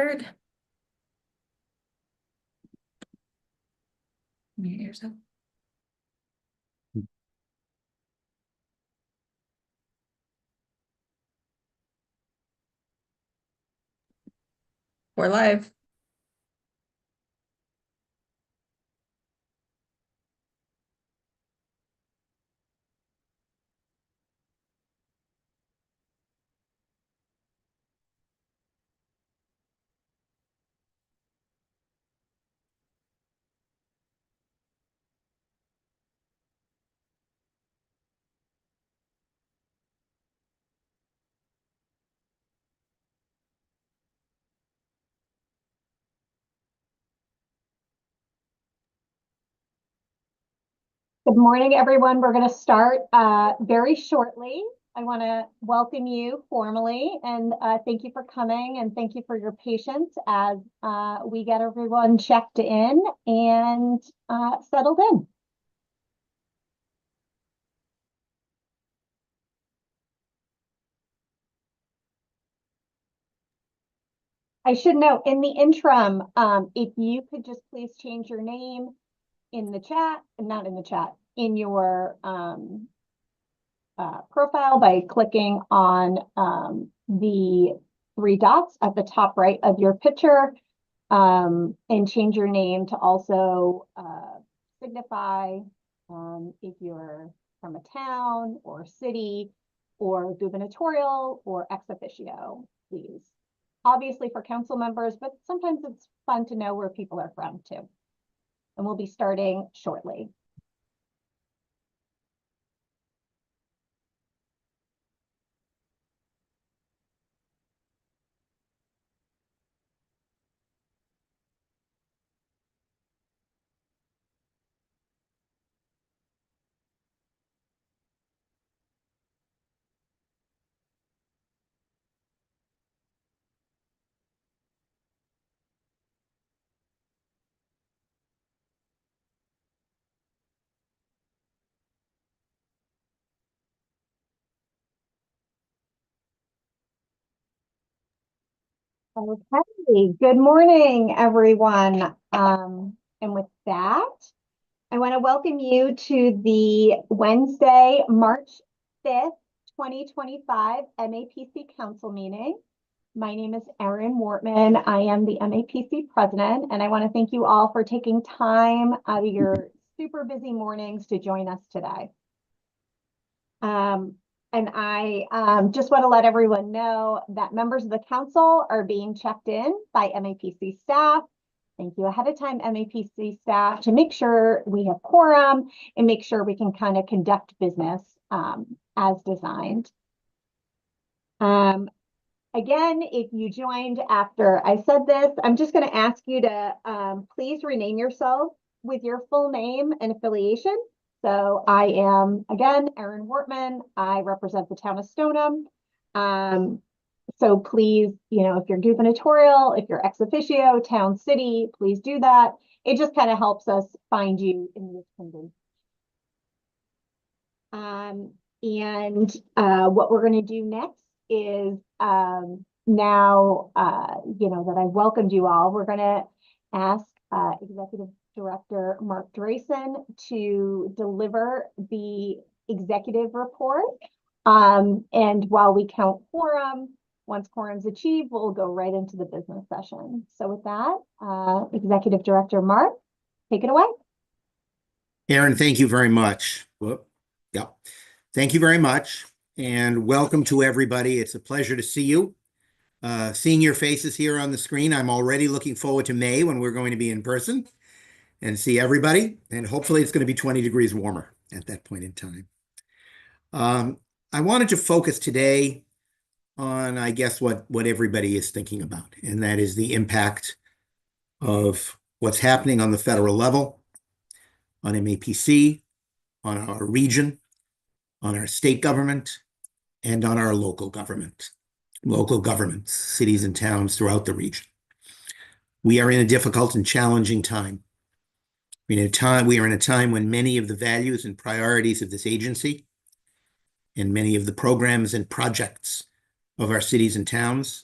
start. Mute yourself. We're live. Good morning, everyone. We're going to start very shortly. I want to welcome you formally and thank you for coming and thank you for your patience as we get everyone checked in and settled in. I should note in the interim, if you could just please change your name in the chat, not in the chat, in your profile by clicking on the three dots at the top right of your picture and change your name to also signify if you're from a town or city or gubernatorial or ex officio, please. Obviously for council members, but sometimes it's fun to know where people are from too. And we'll be starting shortly. Okay, good morning, everyone. And with that, I want to welcome you to the Wednesday, March 5th, 2025 MAPC Council meeting. My name is Erin Wortman. I am the MAPC president, and I want to thank you all for taking time out of your super busy mornings to join us today. And I just want to let everyone know that members of the council are being checked in by MAPC staff. Thank you ahead of time, MAPC staff, to make sure we have quorum and make sure we can kind of conduct business as designed. Again, if you joined after I said this, I'm just going to ask you to please rename yourself with your full name and affiliation. So I am, again, Erin Wortman. I represent the town of Stoneham. So please, you know, if you're gubernatorial, if you're ex officio, town, city, please do that. It just kind of helps us find you in the attendance. What we're going to do next is now, you know, that I've welcomed you all, we're going to ask Executive Director Mark Drayson to deliver the executive report. And while we count quorum, once quorum's achieved, we'll go right into the business session. So with that, Executive Director Mark, take it away. Erin, thank you very much. Thank you very much. And welcome to everybody. It's a pleasure to see you. Seeing your faces here on the screen, I'm already looking forward to May when we're going to be in person and see everybody. And hopefully it's going to be 20 degrees warmer at that point in time. I wanted to focus today on, I guess, what everybody is thinking about, and that is the impact of what's happening on the federal level, on MAPC, on our region, on our state government, and on our local governments, cities and towns throughout the region. We are in a difficult and challenging time. We are in a time when many of the values and priorities of this agency and many of the programs and projects of our cities and towns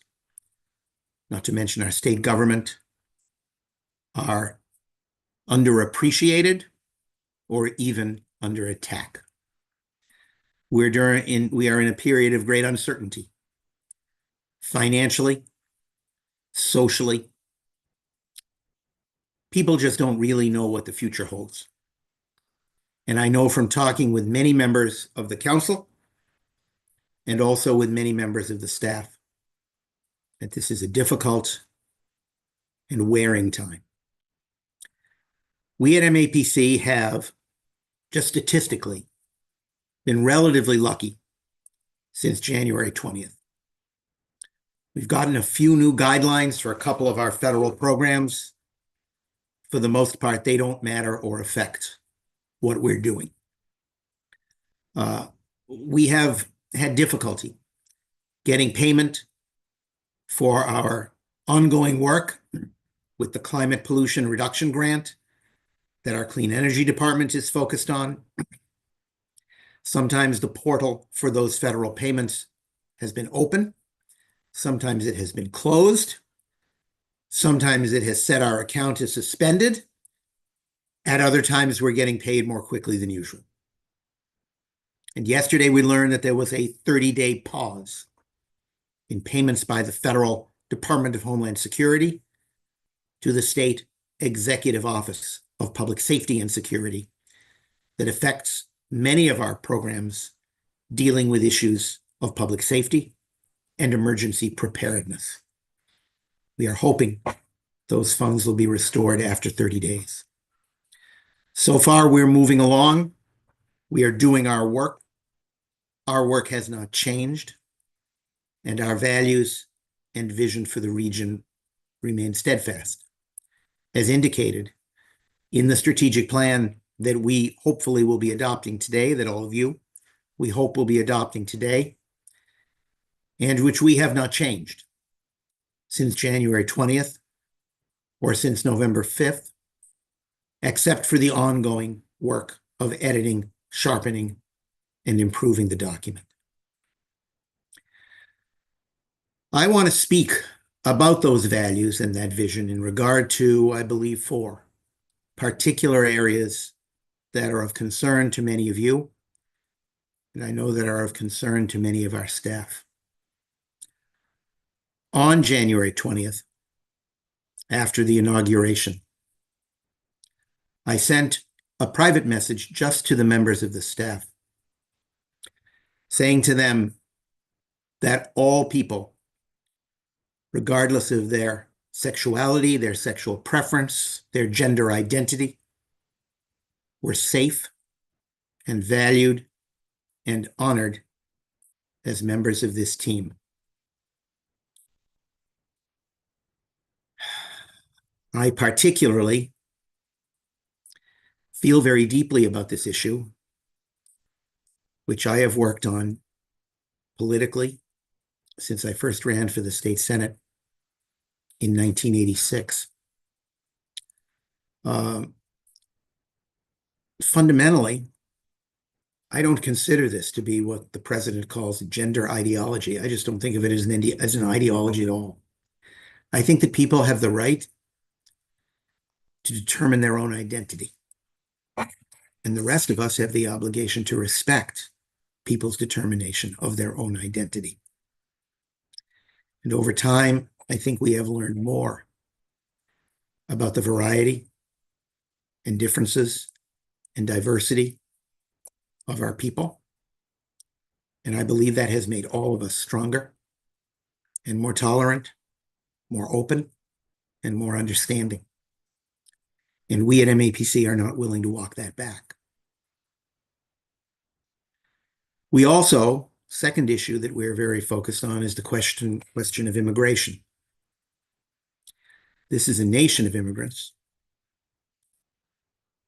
not to mention our state government, are underappreciated or even under attack. We are in a period of great uncertainty, financially, socially. People just don't really know what the future holds. And I know from talking with many members of the council and also with many members of the staff that this is a difficult and wearing time. We at MAPC have, just statistically, been relatively lucky since January 20th. We've gotten a few new guidelines for a couple of our federal programs. For the most part, they don't matter or affect what we're doing. We have had difficulty getting payment for our ongoing work with the climate pollution reduction grant that our clean energy department is focused on. Sometimes the portal for those federal payments has been open. Sometimes it has been closed. Sometimes it has said our account is suspended. At other times, we're getting paid more quickly than usual. And yesterday, we learned that there was a 30-day pause in payments by the Federal Department of Homeland Security to the State Executive Office of Public Safety and Security that affects many of our programs dealing with issues of public safety and emergency preparedness. We are hoping those funds will be restored after 30 days. So far, we're moving along. We are doing our work. Our work has not changed, and our values and vision for the region remain steadfast, as indicated in the strategic plan that we hopefully will be adopting today, that all of you, we hope will be adopting today, and which we have not changed since January 20th or since November 5th, except for the ongoing work of editing, sharpening, and improving the document. I want to speak about those values and that vision in regard to, I believe, 4 particular areas that are of concern to many of you, and I know that are of concern to many of our staff. On January 20th, after the inauguration, I sent a private message just to the members of the staff, saying to them that all people, regardless of their sexuality, their sexual preference, their gender identity, were safe and valued and honored as members of this team. I particularly feel very deeply about this issue, which I have worked on politically since I first ran for the state Senate in 1986. Fundamentally, I don't consider this to be what the president calls gender ideology. I just don't think of it as an ideology at all. I think that people have the right to determine their own identity. And the rest of us have the obligation to respect people's determination of their own identity. And over time, I think we have learned more about the variety and differences and diversity of our people. And I believe that has made all of us stronger and more tolerant, more open, and more understanding. And we at MAPC are not willing to walk that back. We also, second issue that we're very focused on is the question of immigration. This is a nation of immigrants.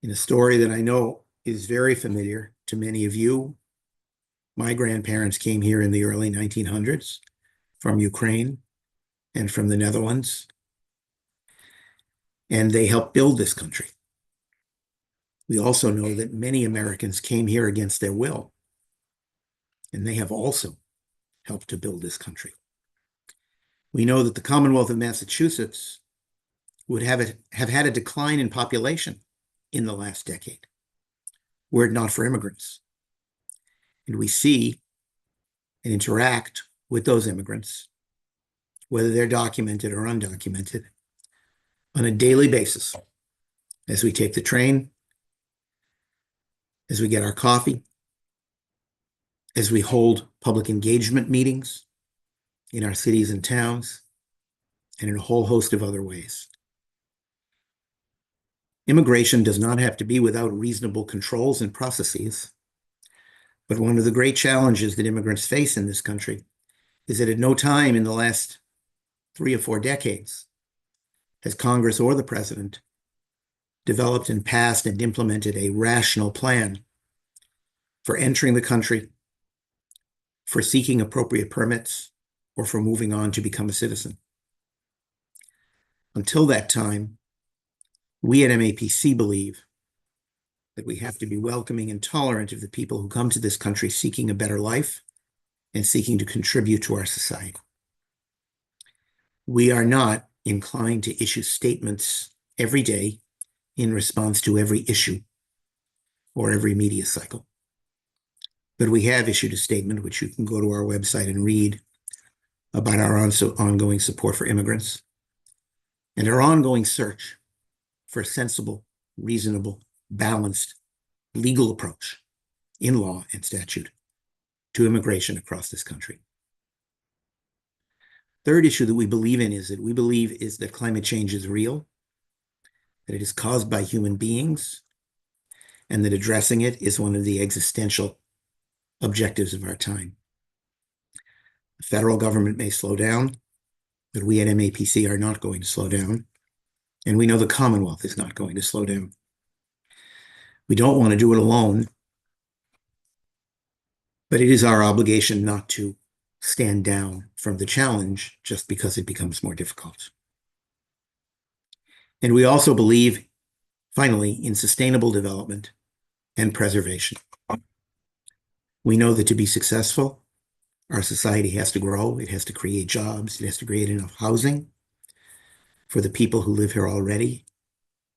In a story that I know is very familiar to many of you, my grandparents came here in the early 1900s from Ukraine and from the Netherlands, and they helped build this country. We also know that many Americans came here against their will, and they have also helped to build this country. We know that the Commonwealth of Massachusetts would have had a decline in population in the last decade, were it not for immigrants. And we see and interact with those immigrants, whether they're documented or undocumented, on a daily basis as we take the train, as we get our coffee, as we hold public engagement meetings in our cities and towns, and in a whole host of other ways. Immigration does not have to be without reasonable controls and processes, but one of the great challenges that immigrants face in this country is that at no time in the last 3 or 4 decades has Congress or the president developed and passed and implemented a rational plan for entering the country, for seeking appropriate permits, or for moving on to become a citizen. Until that time, we at MAPC believe that we have to be welcoming and tolerant of the people who come to this country seeking a better life and seeking to contribute to our society. We are not inclined to issue statements every day in response to every issue or every media cycle. But we have issued a statement, which you can go to our website and read, about our ongoing support for immigrants and our ongoing search for a sensible, reasonable, balanced, legal approach in law and statute to immigration across this country. Third issue that we believe in is that climate change is real, that it is caused by human beings, and that addressing it is one of the existential objectives of our time. The federal government may slow down, but we at MAPC are not going to slow down, and we know the Commonwealth is not going to slow down. We don't want to do it alone, but it is our obligation not to stand down from the challenge just because it becomes more difficult. And we also believe, finally, in sustainable development and preservation. We know that to be successful, our society has to grow, it has to create jobs, it has to create enough housing for the people who live here already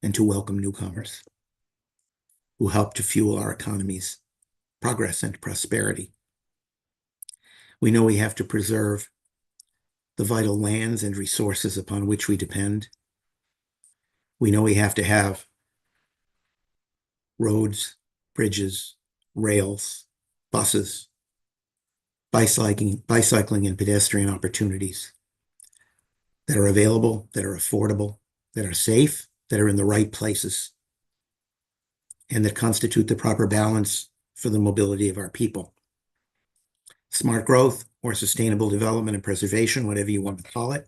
and to welcome newcomers who help to fuel our economy's progress and prosperity. We know we have to preserve the vital lands and resources upon which we depend. We know we have to have roads, bridges, rails, buses, bicycling and pedestrian opportunities that are available, that are affordable, that are safe, that are in the right places, and that constitute the proper balance for the mobility of our people. Smart growth or sustainable development and preservation, whatever you want to call it,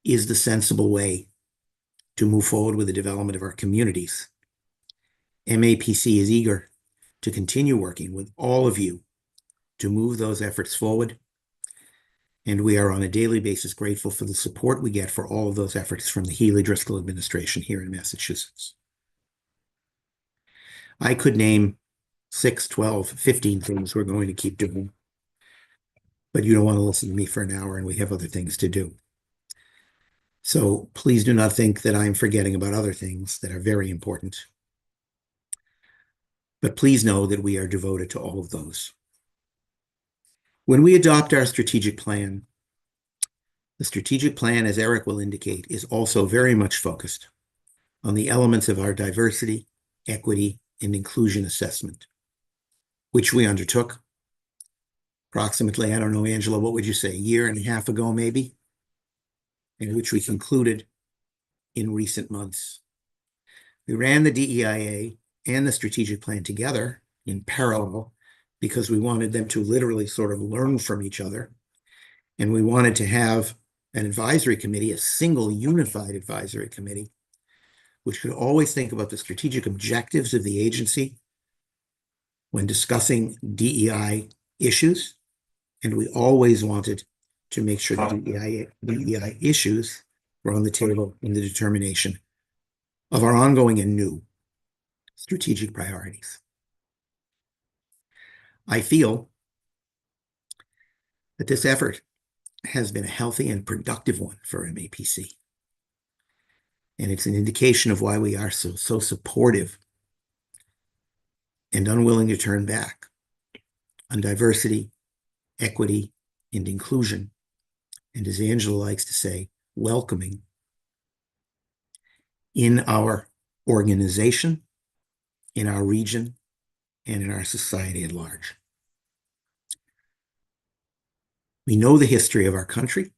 is the sensible way to move forward with the development of our communities. MAPC is eager to continue working with all of you to move those efforts forward, and we are on a daily basis grateful for the support we get for all of those efforts from the Healey-Driscoll administration here in Massachusetts. I could name 6, 12, 15 things we're going to keep doing, but you don't want to listen to me for an hour and we have other things to do. So please do not think that I'm forgetting about other things that are very important. But please know that we are devoted to all of those. When we adopt our strategic plan, the strategic plan, as Eric will indicate, is also very much focused on the elements of our diversity, equity, and inclusion assessment, which we undertook approximately, I don't know, Angela, what would you say, a year and a half ago, maybe, and which we concluded in recent months. We ran the DEIA and the strategic plan together in parallel because we wanted them to literally sort of learn from each other. And we wanted to have an advisory committee, a single unified advisory committee, which could always think about the strategic objectives of the agency when discussing DEI issues. And we always wanted to make sure that DEI issues were on the table in the determination of our ongoing and new strategic priorities. I feel that this effort has been a healthy and productive one for MAPC. And it's an indication of why we are so supportive and unwilling to turn back on diversity, equity, and inclusion. And as Angela likes to say, welcoming in our organization, in our region, and in our society at large. We know the history of our country.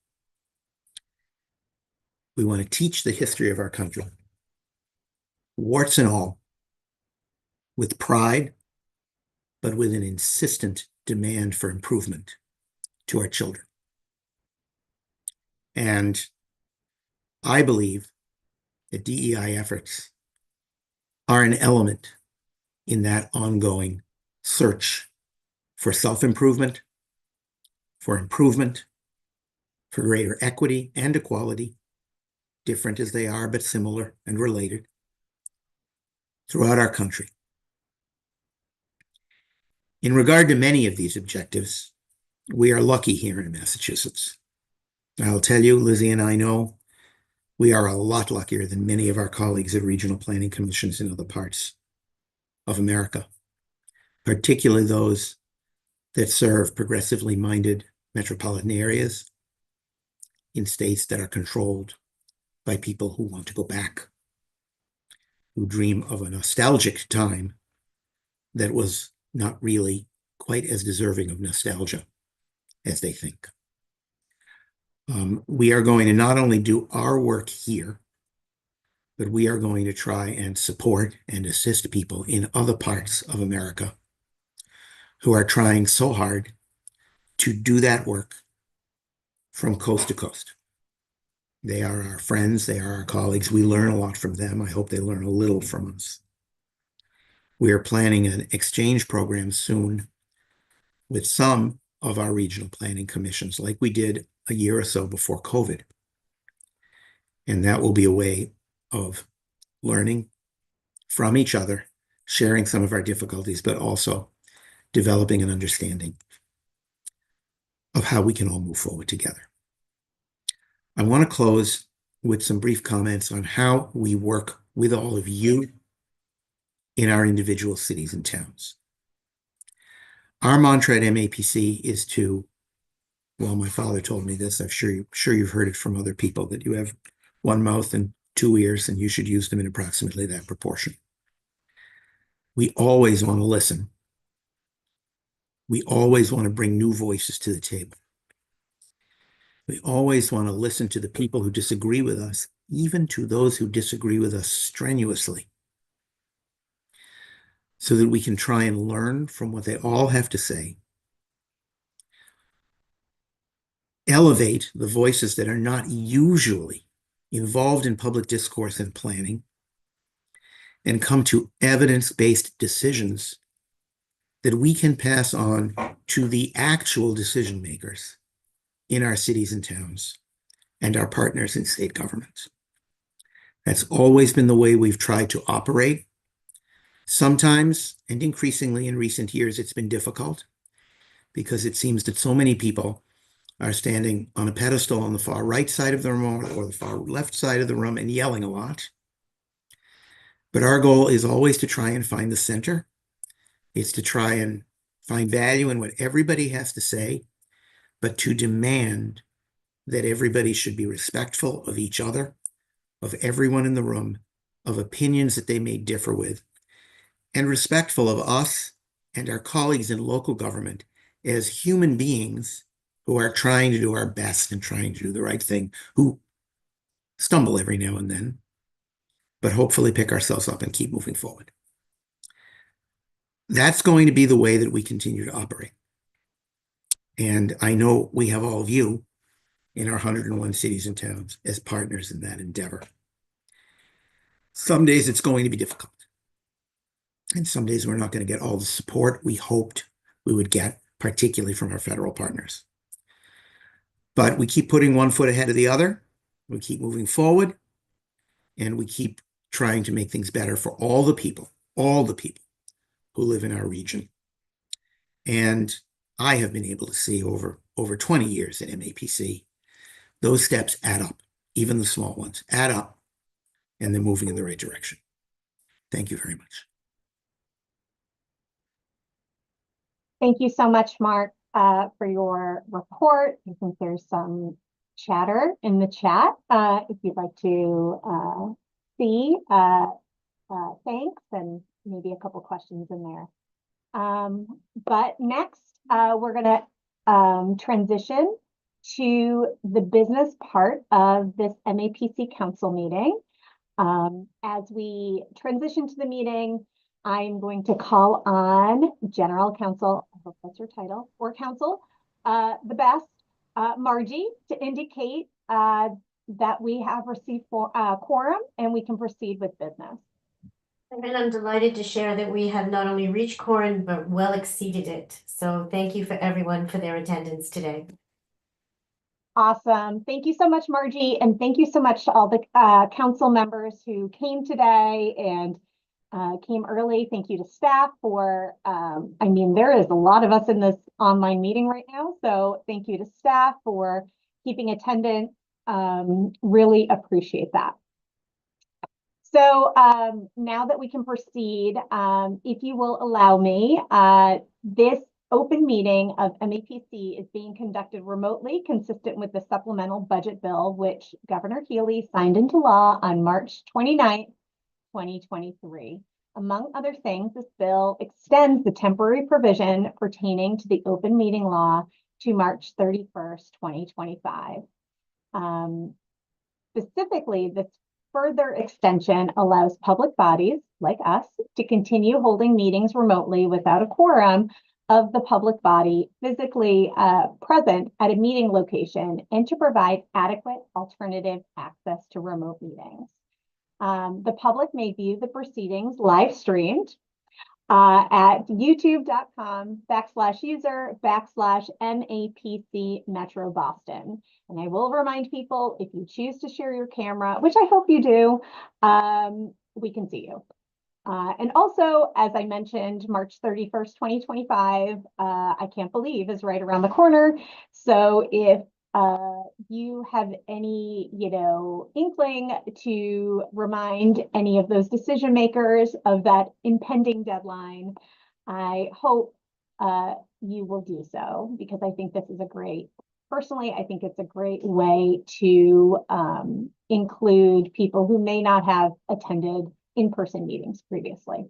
We want to teach the history of our country, warts and all, with pride, but with an insistent demand for improvement to our children. And I believe that DEI efforts are an element in that ongoing search for self-improvement, for improvement, for greater equity and equality, different as they are, but similar and related, throughout our country. In regard to many of these objectives, we are lucky here in Massachusetts. I'll tell you, Lizzie and I know we are a lot luckier than many of our colleagues at regional planning commissions in other parts of America, particularly those that serve progressively minded metropolitan areas in states that are controlled by people who want to go back, who dream of a nostalgic time that was not really quite as deserving of nostalgia as they think. We are going to not only do our work here, but we are going to try and support and assist people in other parts of America who are trying so hard to do that work from coast to coast. They are our friends, they are our colleagues. We learn a lot from them. I hope they learn a little from us. We are planning an exchange program soon with some of our regional planning commissions, like we did a year or so before COVID. And that will be a way of learning from each other, sharing some of our difficulties, but also developing an understanding of how we can all move forward together. I want to close with some brief comments on how we work with all of you in our individual cities and towns. Our mantra at MAPC is to, well, my father told me this, I'm sure you've heard it from other people, that you have one mouth and two ears, and you should use them in approximately that proportion. We always want to listen. We always want to bring new voices to the table. We always want to listen to the people who disagree with us, even to those who disagree with us strenuously, so that we can try and learn from what they all have to say, elevate the voices that are not usually involved in public discourse and planning, and come to evidence-based decisions that we can pass on to the actual decision makers in our cities and towns and our partners in state governments. That's always been the way we've tried to operate. Sometimes, and increasingly in recent years, it's been difficult because it seems that so many people are standing on a pedestal on the far right side of the room or the far left side of the room and yelling a lot. But our goal is always to try and find the center. It's to try and find value in what everybody has to say, but to demand that everybody should be respectful of each other, of everyone in the room, of opinions that they may differ with, and respectful of us and our colleagues in local government as human beings who are trying to do our best and trying to do the right thing, who stumble every now and then, but hopefully pick ourselves up and keep moving forward. That's going to be the way that we continue to operate. And I know we have all of you in our 101 cities and towns as partners in that endeavor. Some days it's going to be difficult. And some days we're not going to get all the support we hoped we would get, particularly from our federal partners. But we keep putting one foot ahead of the other. We keep moving forward, and we keep trying to make things better for all the people who live in our region. And I have been able to see over over 20 years at MAPC. Those steps add up. Even the small ones add up, and they're moving in the right direction. Thank you very much. Thank you so much, Mark, for your report. I think there's some chatter in the chat. If you'd like to see, thanks, and maybe a couple questions in there. But next, we're going to transition to the business part of this MAPC council meeting. As we transition to the meeting, I'm going to call on General Counsel, I hope that's your title, or Counsel, the best, Margie, to indicate that we have received quorum and we can proceed with business. And I'm delighted to share that we have not only reached quorum, but well exceeded it. So thank you for everyone for their attendance today. Awesome. Thank you so much, Margie. And thank you so much to all the council members who came today and came early. Thank you to staff for, I mean, there is a lot of us in this online meeting right now. So thank you to staff for keeping attendance. Really appreciate that. So now that we can proceed, if you will allow me, this open meeting of MAPC is being conducted remotely, consistent with the supplemental budget bill, which Governor Healy signed into law on March 29th, 2023. Among other things, this bill extends the temporary provision pertaining to the open meeting law to March 31st, 2025. Specifically, this further extension allows public bodies like us to continue holding meetings remotely without a quorum of the public body physically present at a meeting location and to provide adequate alternative access to remote meetings. The public may view the proceedings live streamed at youtube.com/user/MAPC Metro Boston. And I will remind people, if you choose to share your camera, which I hope you do, we can see you. And also, as I mentioned, March 31st, 2025, I can't believe is right around the corner. So if you have any, inkling to remind any of those decision makers of that impending deadline, I hope you will do so, because I think this is personally, I think it's a great way to include people who may not have attended in-person meetings previously.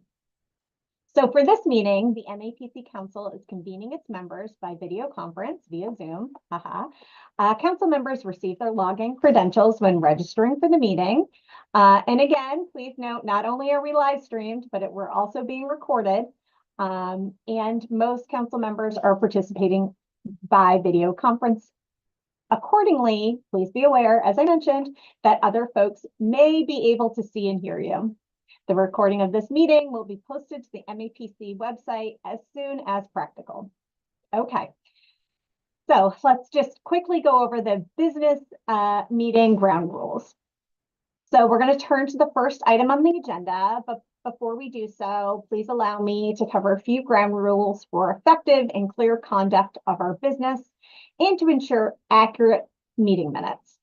So for this meeting, the MAPC Council is convening its members by video conference via Zoom. Council members receive their login credentials when registering for the meeting. And again, please note, not only are we live streamed, but we're also being recorded. And most council members are participating by video conference. Accordingly, please be aware, as I mentioned, that other folks may be able to see and hear you. The recording of this meeting will be posted to the MAPC website as soon as practical. Okay, so let's just quickly go over the business meeting ground rules. So we're going to turn to the first item on the agenda, but before we do so, please allow me to cover a few ground rules for effective and clear conduct of our business and to ensure accurate meeting minutes.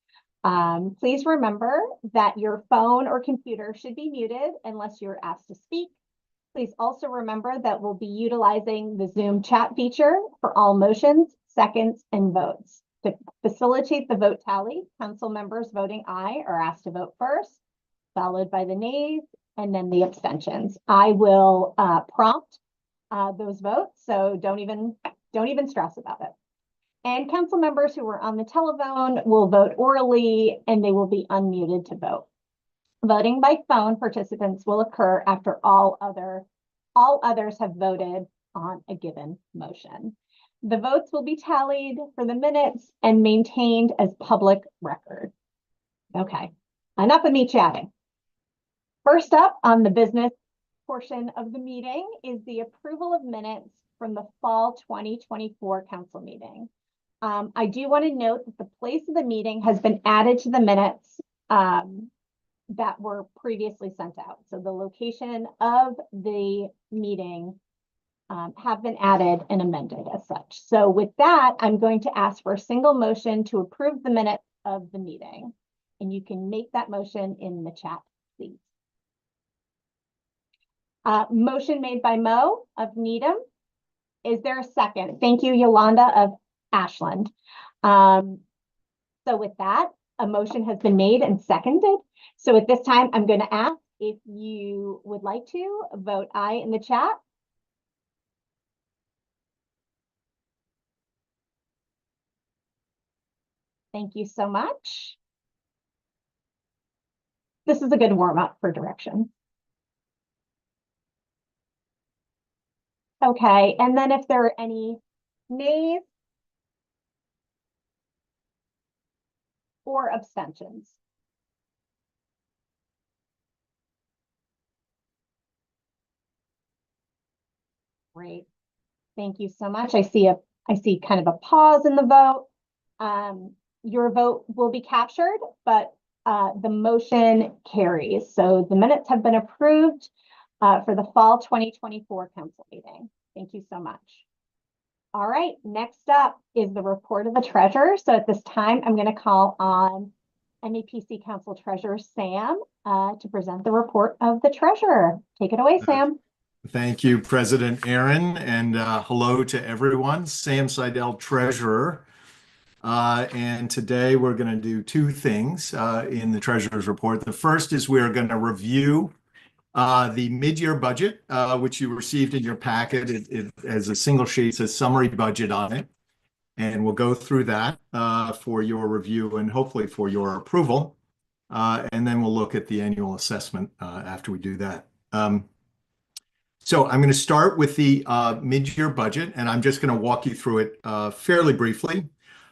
Please remember that your phone or computer should be muted unless you're asked to speak. Please also remember that we'll be utilizing the Zoom chat feature for all motions, seconds, and votes. To facilitate the vote tally, council members voting aye are asked to vote first, followed by the nays, and then the abstentions. I will prompt those votes, so don't even stress about it. And council members who are on the telephone will vote orally, and they will be unmuted to vote. Voting by phone participants will occur after all others have voted on a given motion. The votes will be tallied for the minutes and maintained as public record. Okay, enough of me chatting. First up on the business portion of the meeting is the approval of minutes from the fall 2024 council meeting. I do want to note that the place of the meeting has been added to the minutes that were previously sent out. So the location of the meeting have been added and amended as such. So with that, I'm going to ask for a single motion to approve the minutes of the meeting. And you can make that motion in the chat, please. Motion made by Mo of Needham. Is there a second? Thank you, Yolanda of Ashland. So with that, a motion has been made and seconded. So at this time, I'm going to ask if you would like to vote aye in the chat. Thank you so much. This is a good warm-up for direction. Okay, and then if there are any nays or abstentions. Great. Thank you so much. I see kind of a pause in the vote. Your vote will be captured, but the motion carries. So the minutes have been approved for the fall 2024 council meeting. Thank you so much. All right, next up is the report of the treasurer. So at this time, I'm going to call on MAPC Council Treasurer Sam to present the report of the treasurer. Take it away, Sam. Thank you, President Aaron, and hello to everyone. Sam Seidel, Treasurer. And today we're going to do two things in the Treasurer's report. The first is we're going to review the mid-year budget, which you received in your packet. It has a single sheet, says summary budget on it. And we'll go through that for your review and hopefully for your approval. And then we'll look at the annual assessment after we do that. So I'm going to start with the mid-year budget, and I'm just going to walk you through it fairly briefly.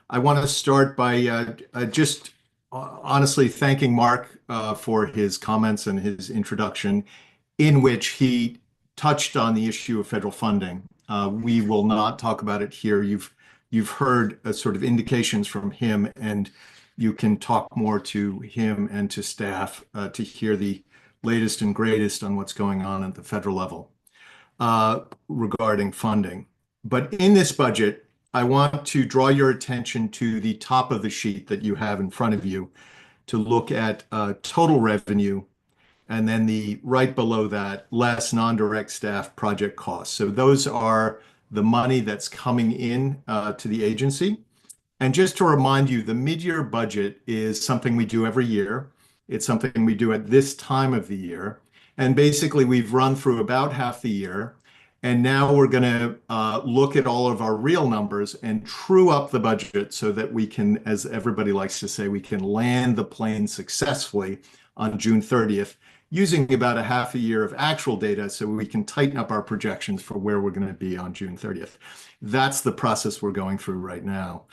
I want to start by just honestly thanking Mark for his comments and his introduction, in which he touched on the issue of federal funding. We will not talk about it here. You've heard sort of indications from him, and you can talk more to him and to staff to hear the latest and greatest on what's going on at the federal level regarding funding. But in this budget, I want to draw your attention to the top of the sheet that you have in front of you to look at total revenue, and then the right below that, less non-direct staff project costs. So those are the money that's coming in to the agency. And just to remind you, the mid-year budget is something we do every year. It's something we do at this time of the year. And basically, we've run through about half the year. And now we're going to look at all of our real numbers and true up the budget so that we can, as everybody likes to say, we can land the plane successfully on June 30th, using about a half a year of actual data so we can tighten up our projections for where we're going to be on June 30th. That's the process we're going through right now.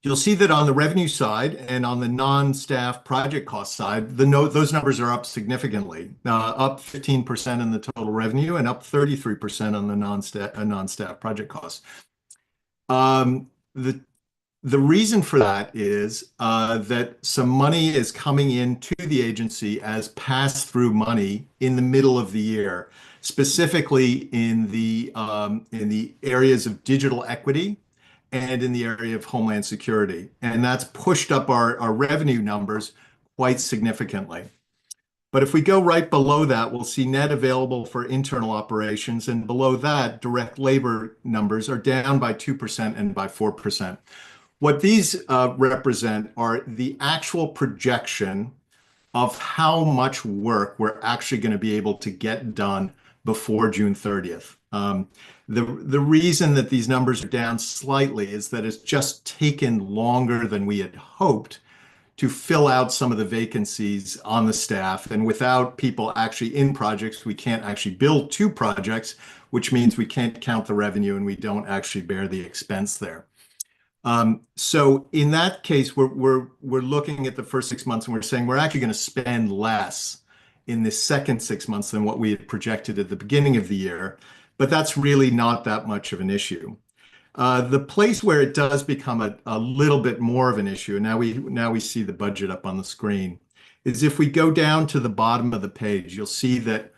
You'll see that on the revenue side and on the non-staff project cost side, those numbers are up significantly, up 15% in the total revenue and up 33% on the non-staff project costs. The reason for that is that some money is coming into the agency as pass-through money in the middle of the year, specifically in the areas of digital equity and in the area of Homeland Security. And that's pushed up our revenue numbers quite significantly. But if we go right below that, we'll see net available for internal operations. And below that, direct labor numbers are down by 2% and by 4%. What these represent are the actual projection of how much work we're actually going to be able to get done before June 30th. The reason that these numbers are down slightly is that it's just taken longer than we had hoped to fill out some of the vacancies on the staff. And without people actually in projects, we can't actually build two projects, which means we can't count the revenue and we don't actually bear the expense there. So in that case, we're looking at the first 6 months and we're saying we're actually going to spend less in the second 6 months than what we had projected at the beginning of the year. But that's really not that much of an issue. The place where it does become a little bit more of an issue, and now we see the budget up on the screen, is if we go down to the bottom of the page, you'll see that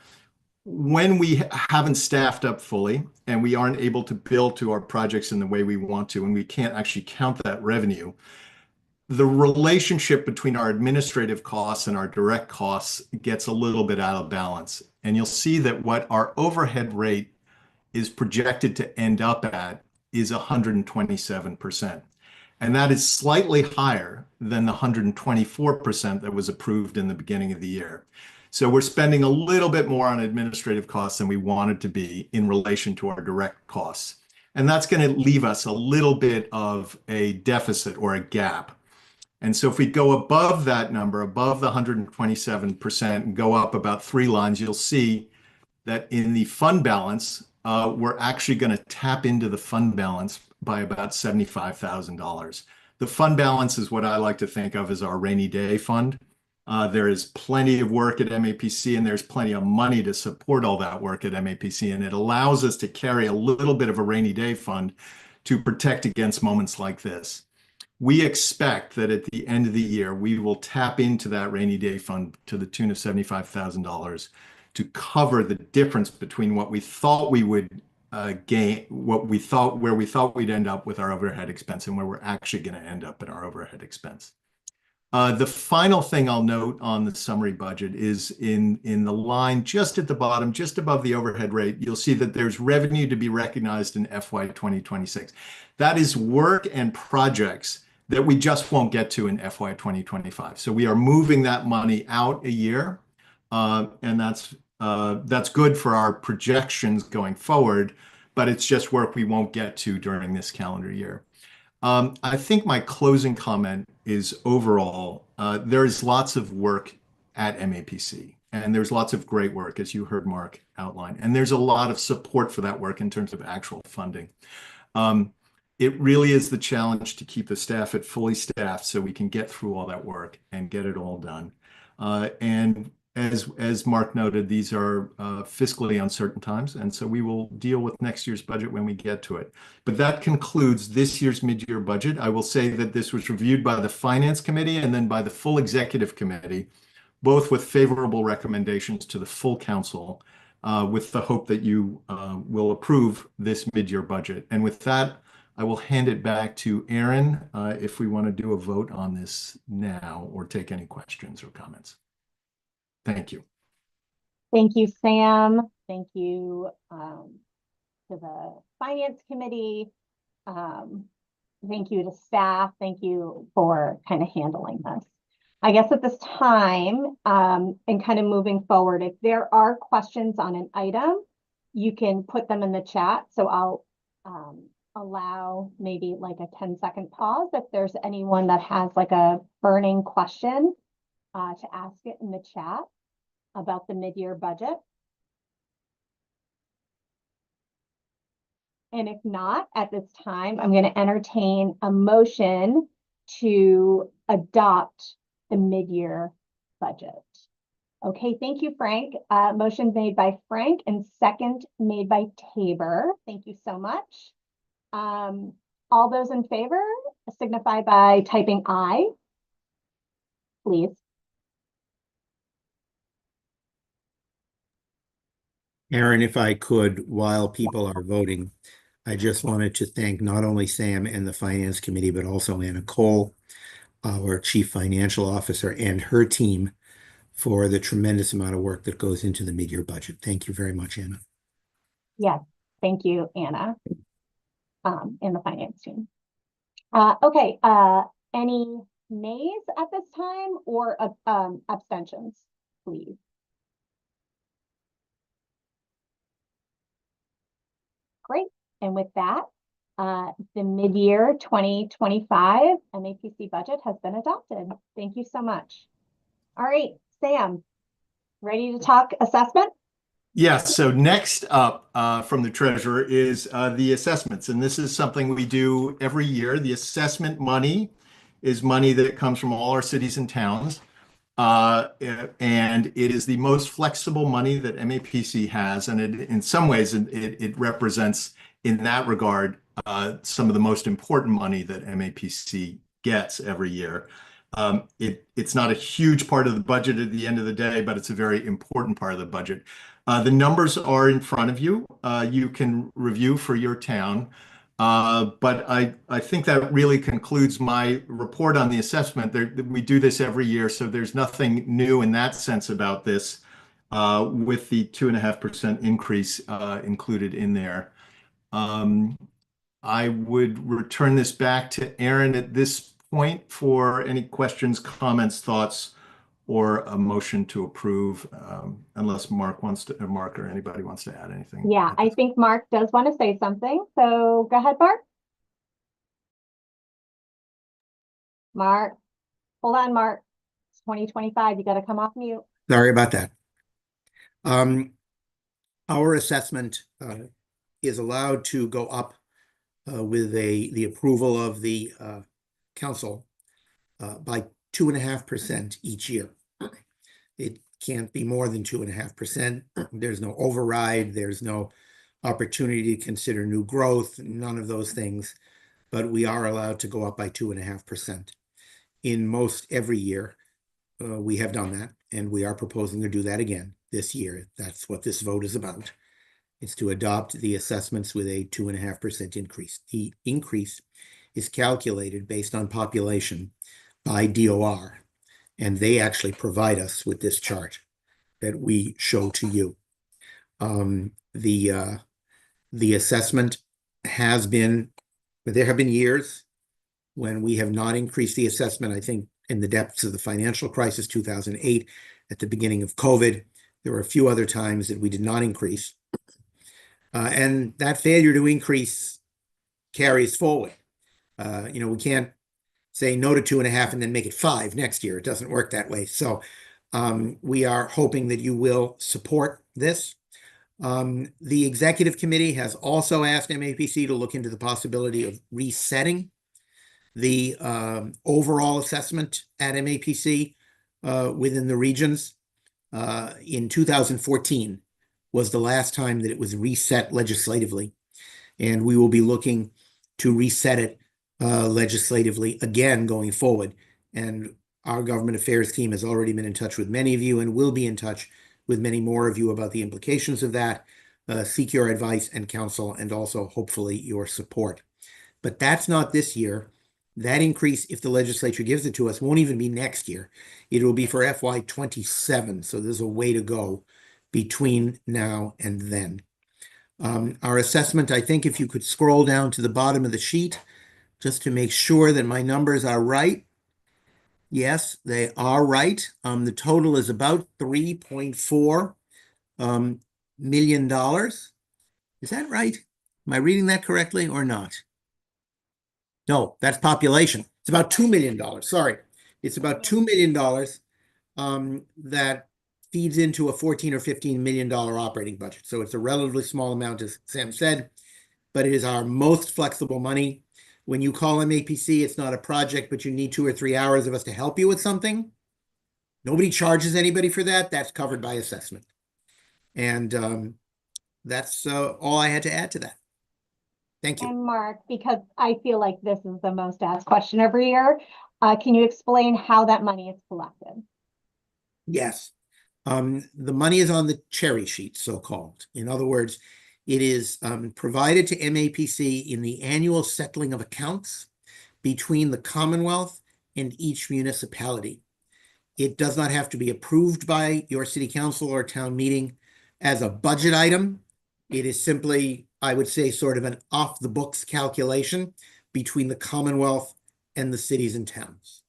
when we haven't staffed up fully and we aren't able to bill to our projects in the way we want to, and we can't actually count that revenue, the relationship between our administrative costs and our direct costs gets a little bit out of balance. And you'll see that what our overhead rate is projected to end up at is 127%. And that is slightly higher than the 124% that was approved in the beginning of the year. So we're spending a little bit more on administrative costs than we wanted to be in relation to our direct costs. And that's going to leave us a little bit of a deficit or a gap. And so if we go above that number, above the 127% and go up about 3 lines, you'll see that in the fund balance, we're actually going to tap into the fund balance by about $75,000. The fund balance is what I like to think of as our rainy day fund. There is plenty of work at MAPC, and there's plenty of money to support all that work at MAPC, and it allows us to carry a little bit of a rainy day fund to protect against moments like this. We expect that at the end of the year, we will tap into that rainy day fund to the tune of $75,000 to cover the difference between what we thought we would gain, where we thought we'd end up with our overhead expense and where we're actually going to end up in our overhead expense. The final thing I'll note on the summary budget is in the line just at the bottom, just above the overhead rate, you'll see that there's revenue to be recognized in FY 2026. That is work and projects that we just won't get to in FY 2025. So we are moving that money out a year, and that's good for our projections going forward, but it's just work we won't get to during this calendar year. I think my closing comment is overall, there is lots of work at MAPC, and there's lots of great work, as you heard Mark outline, and there's a lot of support for that work in terms of actual funding. It really is the challenge to keep the staff at fully staffed so we can get through all that work and get it all done. And as Mark noted, these are fiscally uncertain times, and so we will deal with next year's budget when we get to it. But that concludes this year's mid-year budget. I will say that this was reviewed by the Finance Committee and then by the full Executive Committee, both with favorable recommendations to the full council, with the hope that you will approve this mid-year budget. And with that, I will hand it back to Aaron if we want to do a vote on this now or take any questions or comments. Thank you. Thank you, Sam. Thank you to the Finance Committee. Thank you to staff. Thank you for kind of handling this. I guess at this time, and kind of moving forward, if there are questions on an item, you can put them in the chat. So I'll allow maybe like a 10-second pause if there's anyone that has like a burning question to ask it in the chat about the mid-year budget. And if not, at this time, I'm going to entertain a motion to adopt the mid-year budget. Okay, thank you, Frank. Motion made by Frank and second made by Tabor. Thank you so much. All those in favor signify by typing aye, please. Aaron, if I could, while people are voting, I just wanted to thank not only Sam and the Finance Committee, but also Anna Cole, our Chief Financial Officer, and her team for the tremendous amount of work that goes into the mid-year budget. Thank you very much, Anna. Yes, thank you, Anna, and the finance team. Okay, any nays at this time or abstentions, please? Great, and with that, the mid-year 2025 MAPC budget has been adopted. Thank you so much. All right, Sam, ready to talk assessment? Yes, so next up from the treasurer is the assessments, and this is something we do every year. The assessment money is money that comes from all our cities and towns, and it is the most flexible money that MAPC has, and in some ways it represents, in that regard, some of the most important money that MAPC gets every year. It's not a huge part of the budget at the end of the day, but it's a very important part of the budget. The numbers are in front of you. You can review for your town. But I think that really concludes my report on the assessment. We do this every year, so there's nothing new in that sense about this, with the 2.5% increase included in there. I would return this back to Aaron at this point for any questions, comments, thoughts, or a motion to approve, unless Mark or anybody wants to add anything. Yeah, I think Mark does want to say something. So go ahead, Mark. Mark, hold on, Mark. It's 2025. You got to come off mute. Sorry about that. Our assessment is allowed to go up with the approval of the council by 2.5% each year. It can't be more than 2.5%. There's no override. There's no opportunity to consider new growth, none of those things. But we are allowed to go up by 2.5%. In most every year, we have done that, and we are proposing to do that again this year. That's what this vote is about. It's to adopt the assessments with a 2.5% increase. The increase is calculated based on population by DOR, and they actually provide us with this chart that we show to you. The assessment has been, but there have been years when we have not increased the assessment. I think in the depths of the financial crisis, 2008, at the beginning of COVID, there were a few other times that we did not increase. And that failure to increase carries forward. We can't say no to 2.5 and then make it 5 next year. It doesn't work that way. So we are hoping that you will support this. The executive committee has also asked MAPC to look into the possibility of resetting the overall assessment at MAPC within the regions. In 2014 was the last time that it was reset legislatively, and we will be looking to reset it legislatively again going forward. And our government affairs team has already been in touch with many of you and will be in touch with many more of you about the implications of that. Seek your advice and counsel, and also hopefully your support. But that's not this year. That increase, if the legislature gives it to us, won't even be next year. It will be for FY27. So there's a way to go between now and then. Our assessment, I think if you could scroll down to the bottom of the sheet, just to make sure that my numbers are right. Yes, they are right. The total is about $3.4 million. Is that right? Am I reading that correctly or not? No, that's population. It's about $2 million. Sorry. It's about $2 million that feeds into a $14 or $15 million operating budget. So it's a relatively small amount, as Sam said, but it is our most flexible money. When you call MAPC, it's not a project, but you need 2 or 3 hours of us to help you with something. Nobody charges anybody for that. That's covered by assessment. And that's all I had to add to that. Thank you. And Mark, because I feel like this is the most asked question every year, can you explain how that money is collected? Yes. The money is on the cherry sheet, so-called. In other words, it is provided to MAPC in the annual settling of accounts between the Commonwealth and each municipality. It does not have to be approved by your city council or town meeting as a budget item. It is simply, I would say, sort of an off-the-books calculation between the Commonwealth and the cities and towns.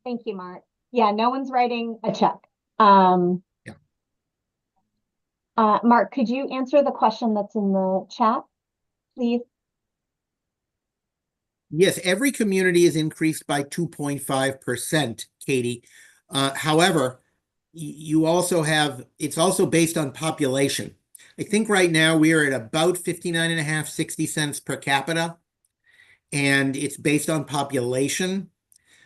Thank you, Mark. Yeah, no one's writing a check. Mark, could you answer the question that's in the chat, please? Yes, every community is increased by 2.5%, Katie. However, you also have, it's also based on population. I think right now we are at about 59.5, 60 cents per capita, and it's based on population.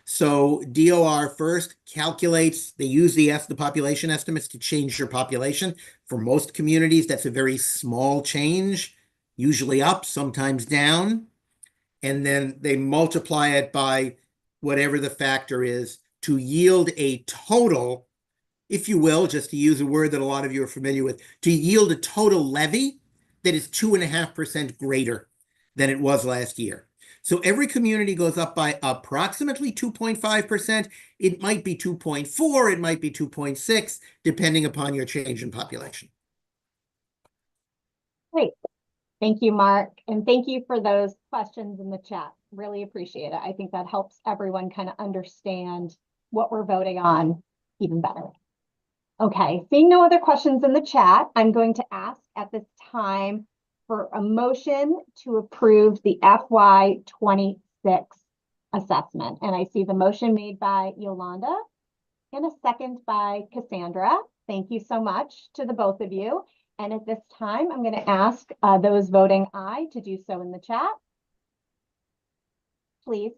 So DOR first calculates, they use the population estimates to change your population. For most communities, that's a very small change, usually up, sometimes down. And then they multiply it by whatever the factor is, to yield a total, if you will, just to use a word that a lot of you are familiar with, to yield a total levy that is 2.5% greater than it was last year. So every community goes up by approximately 2.5%. It might be 2.4, it might be 2.6, depending upon your change in population. Great. Thank you, Mark. And thank you for those questions in the chat. Really appreciate it. I think that helps everyone kind of understand what we're voting on even better. Okay, seeing no other questions in the chat, I'm going to ask at this time for a motion to approve the FY26 assessment. And I see the motion made by Yolanda and a second by Cassandra. Thank you so much to the both of you. And at this time, I'm going to ask those voting aye to do so in the chat. Please.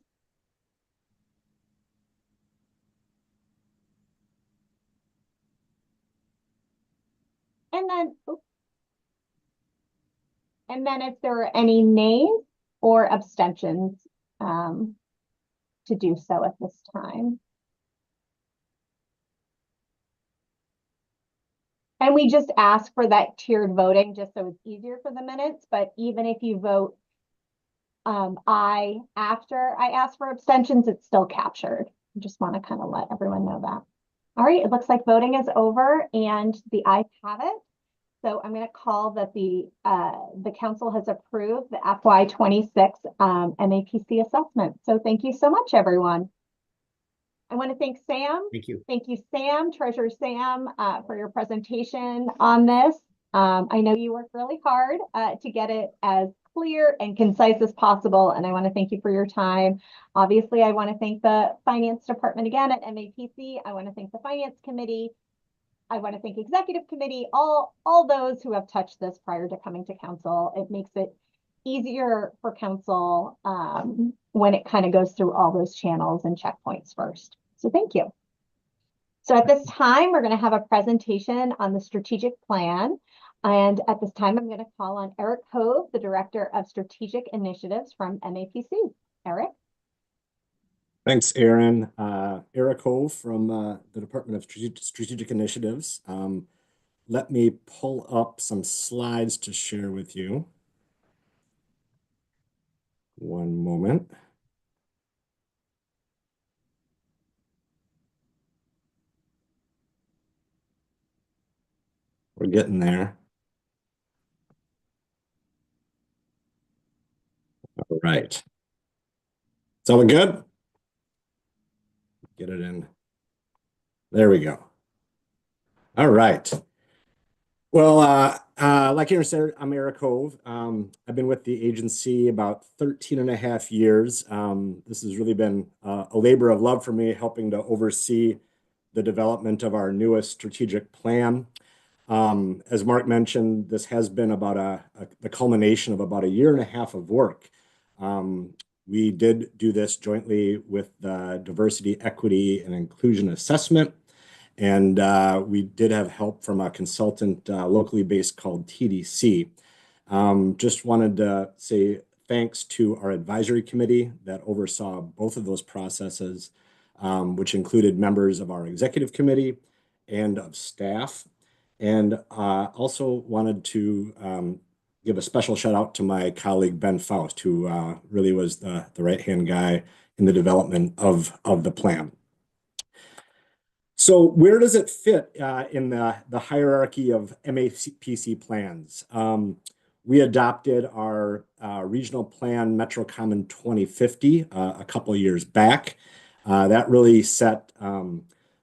And then if there are any nays or abstentions, to do so at this time. And we just ask for that tiered voting just so it's easier for the minutes, but even if you vote aye after I ask for abstentions, it's still captured. I just want to kind of let everyone know that. All right, it looks like voting is over and the ayes have it. So I'm going to call that the council has approved the FY26 MAPC assessment. So thank you so much, everyone. I want to thank Sam. Thank you. Thank you, Sam, Treasurer Sam, for your presentation on this. I know you worked really hard to get it as clear and concise as possible, and I want to thank you for your time. Obviously, I want to thank the Finance Department again at MAPC. I want to thank the Finance Committee. I want to thank Executive Committee, all those who have touched this prior to coming to Council. It makes it easier for Council when it kind of goes through all those channels and checkpoints first. So thank you. So at this time, we're going to have a presentation on the strategic plan. And at this time, I'm going to call on Eric Hove, the Director of Strategic Initiatives from MAPC. Eric? Thanks, Aaron. Eric Hove from the Department of Strategic Initiatives. Let me pull up some slides to share with you. One moment. We're getting there. All right. Sound good? Get it in. There we go. All right. Well, like Aaron said, I'm Eric Hove. I've been with the agency about 13 and a half years. This has really been a labor of love for me, helping to oversee the development of our newest strategic plan. As Mark mentioned, this has been about the culmination of about a year and a half of work. We did do this jointly with the Diversity, Equity, and Inclusion Assessment. And we did have help from a consultant locally based called TDC. Just wanted to say thanks to our advisory committee that oversaw both of those processes, which included members of our executive committee and of staff. And also wanted to give a special shout out to my colleague, Ben Faust, who really was the right-hand guy in the development of the plan. So where does it fit in the hierarchy of MAPC plans? We adopted our regional plan, Metro Common 2050, a couple of years back. That really set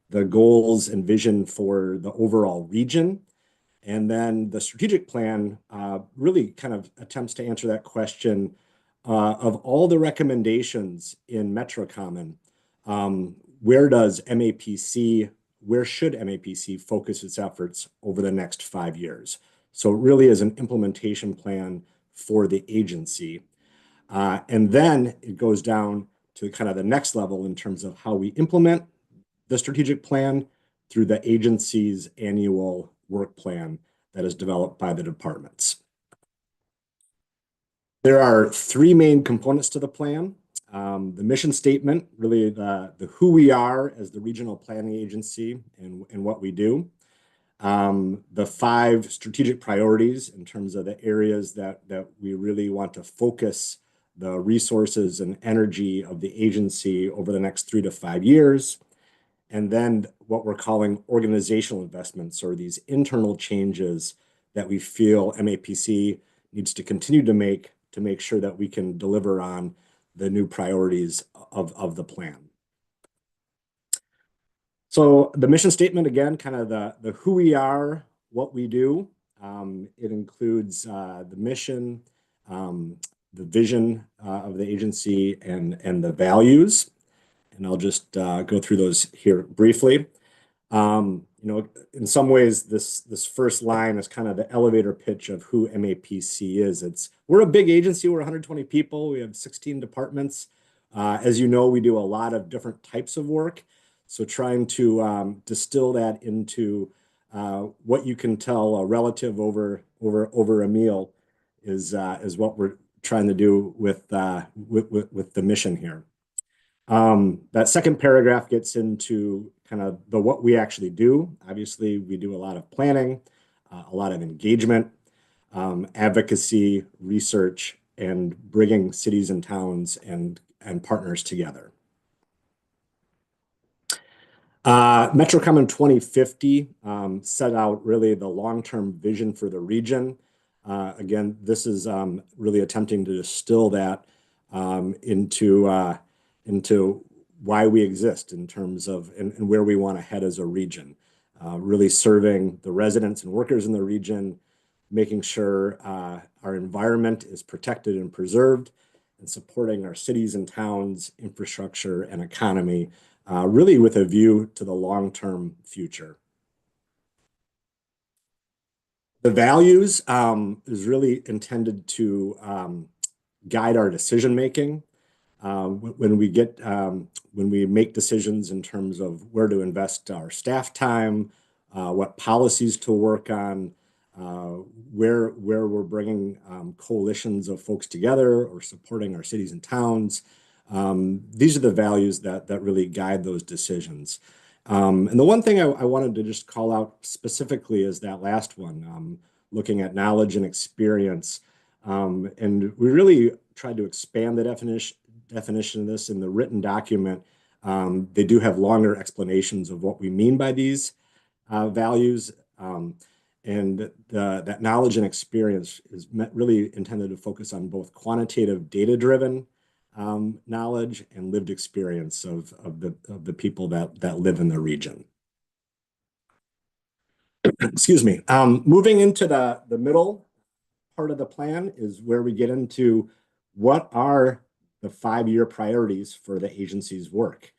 the goals and vision for the overall region. And then the strategic plan really kind of attempts to answer that question of all the recommendations in Metro Common. Where should MAPC focus its efforts over the next 5 years? So it really is an implementation plan for the agency. And then it goes down to kind of the next level in terms of how we implement the strategic plan through the agency's annual work plan that is developed by the departments. There are 3 main components to the plan. the mission statement, really the who we are as the regional planning agency and what we do. The 5 strategic priorities in terms of the areas that we really want to focus the resources and energy of the agency over the next 3 to 5 years. And then what we're calling organizational investments, or these internal changes that we feel MAPC needs to continue to make sure that we can deliver on the new priorities of the plan. So the mission statement, again, kind of the who we are, what we do. It includes the mission, the vision of the agency, and the values. And I'll just go through those here briefly. In some ways, this first line is kind of the elevator pitch of who MAPC is. We're a big agency. We're 120 people. We have 16 departments. As you know, we do a lot of different types of work. So trying to distill that into what you can tell a relative over a meal is what we're trying to do with the mission here. That second paragraph gets into kind of what we actually do. Obviously, we do a lot of planning, a lot of engagement, advocacy, research, and bringing cities and towns and partners together. MetroCom 2050 set out really the long-term vision for the region. Again, this is really attempting to distill that into why we exist in terms of and where we want to head as a region. Really serving the residents and workers in the region, making sure our environment is protected and preserved, and supporting our cities and towns, infrastructure, and economy, really with a view to the long-term future. The values is really intended to guide our decision-making. When we make decisions in terms of where to invest our staff time, what policies to work on, where we're bringing coalitions of folks together or supporting our cities and towns. These are the values that really guide those decisions. And the one thing I wanted to just call out specifically is that last one, looking at knowledge and experience. And we really tried to expand the definition of this in the written document. They do have longer explanations of what we mean by these values. And that knowledge and experience is really intended to focus on both quantitative data-driven knowledge and lived experience of the people that live in the region. Excuse me. Moving into the middle part of the plan is where we get into what are the 5-year priorities for the agency's work.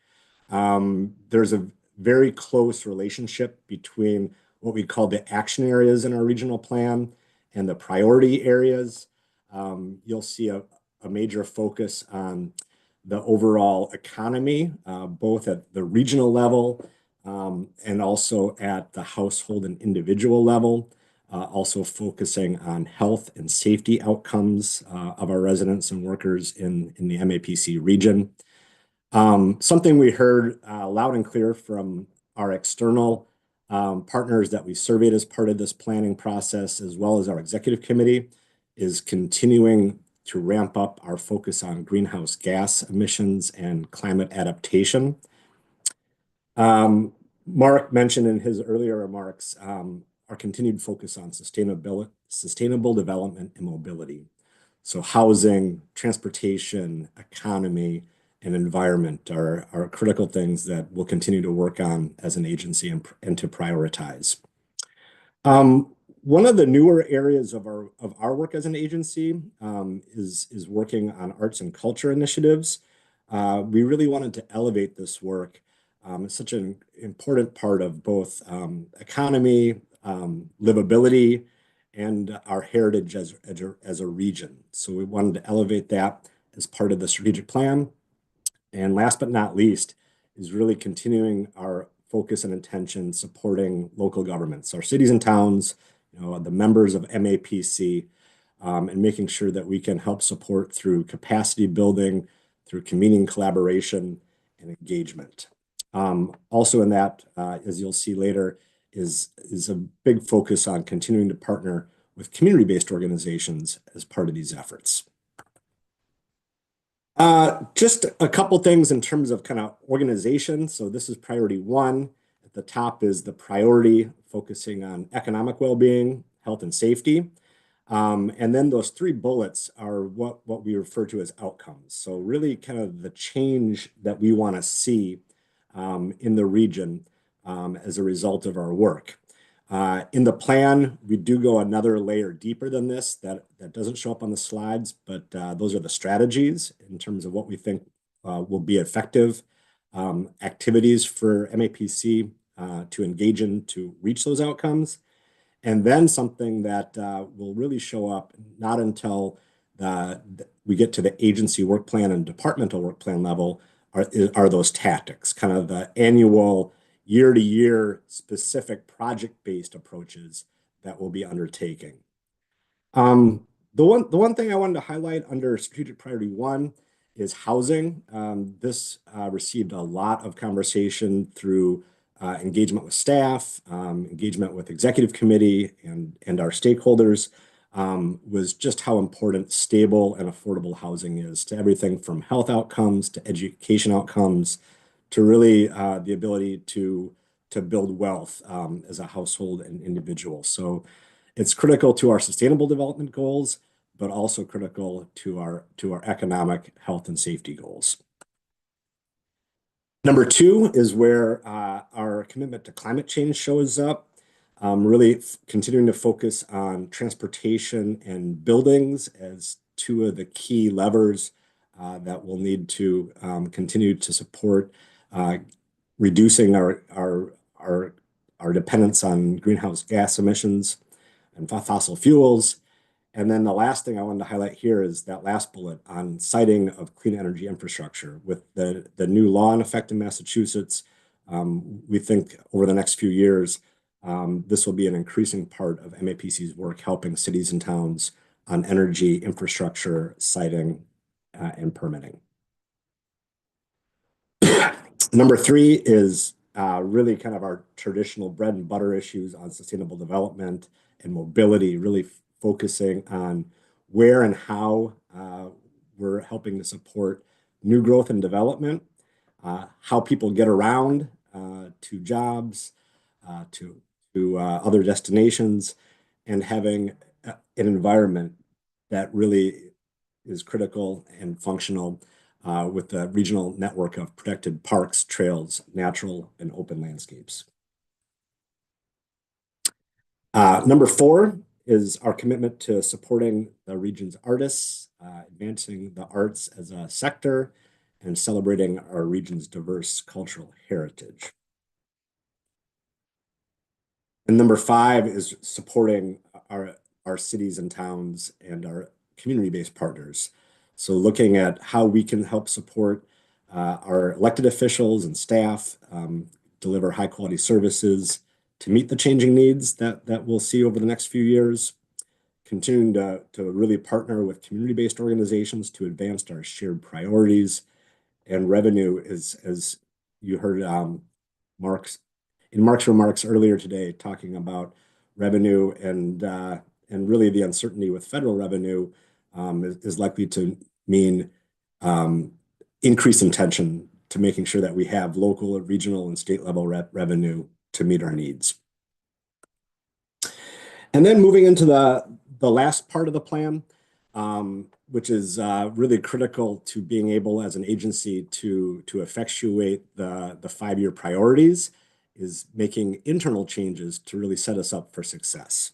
There's a very close relationship between what we call the action areas in our regional plan and the priority areas. You'll see a major focus on the overall economy, both at the regional level and also at the household and individual level, also focusing on health and safety outcomes of our residents and workers in the MAPC region. Something we heard loud and clear from our external partners that we surveyed as part of this planning process, as well as our executive committee, is continuing to ramp up our focus on greenhouse gas emissions and climate adaptation. Mark mentioned in his earlier remarks our continued focus on sustainable development and mobility. So housing, transportation, economy, and environment are critical things that we'll continue to work on as an agency and to prioritize. One of the newer areas of our work as an agency is working on arts and culture initiatives. We really wanted to elevate this work. It's such an important part of both economy, livability, and our heritage as a region. So we wanted to elevate that as part of the strategic plan. And last but not least is really continuing our focus and attention supporting local governments, our cities and towns, the members of MAPC, and making sure that we can help support through capacity building, through convening collaboration and engagement. Also in that, as you'll see later, is a big focus on continuing to partner with community-based organizations as part of these efforts. Just a couple things in terms of kind of organization. So this is priority 1. At the top is the priority focusing on economic well-being, health and safety. And then those 3 bullets are what we refer to as outcomes. So really kind of the change that we want to see in the region as a result of our work. In the plan, we do go another layer deeper than this that doesn't show up on the slides, but those are the strategies in terms of what we think will be effective activities for MAPC to engage in to reach those outcomes. And then something that will really show up not until we get to the agency work plan and departmental work plan level are those tactics, kind of the annual year-to-year specific project-based approaches that we'll be undertaking. The one thing I wanted to highlight under strategic priority 1 is housing. This received a lot of conversation through engagement with staff, engagement with executive committee and our stakeholders, was just how important stable and affordable housing is to everything from health outcomes to education outcomes to really the ability to build wealth as a household and individual. So it's critical to our sustainable development goals, but also critical to our economic health and safety goals. Number 2 is where our commitment to climate change shows up, really continuing to focus on transportation and buildings as 2 of the key levers that we'll need to continue to support reducing our dependence on greenhouse gas emissions and fossil fuels. And then the last thing I wanted to highlight here is that last bullet on siting of clean energy infrastructure. With the new law in effect in Massachusetts, we think over the next few years, this will be an increasing part of MAPC's work helping cities and towns on energy infrastructure, siting, and permitting. Number 3 is really kind of our traditional bread and butter issues on sustainable development and mobility, really focusing on where and how we're helping to support new growth and development, how people get around to jobs, to other destinations, and having an environment that really is critical and functional with the regional network of protected parks, trails, natural and open landscapes. Number 4 is our commitment to supporting the region's artists, advancing the arts as a sector, and celebrating our region's diverse cultural heritage. And number 5 is supporting our cities and towns and our community-based partners. So looking at how we can help support our elected officials and staff deliver high-quality services to meet the changing needs that we'll see over the next few years, continuing to really partner with community-based organizations to advance our shared priorities. And revenue is, as you heard Mark's remarks earlier today, talking about revenue and really the uncertainty with federal revenue is likely to mean increased intention to making sure that we have local, regional, and state level revenue to meet our needs. And then moving into the last part of the plan, which is really critical to being able as an agency to effectuate the 5-year priorities, is making internal changes to really set us up for success.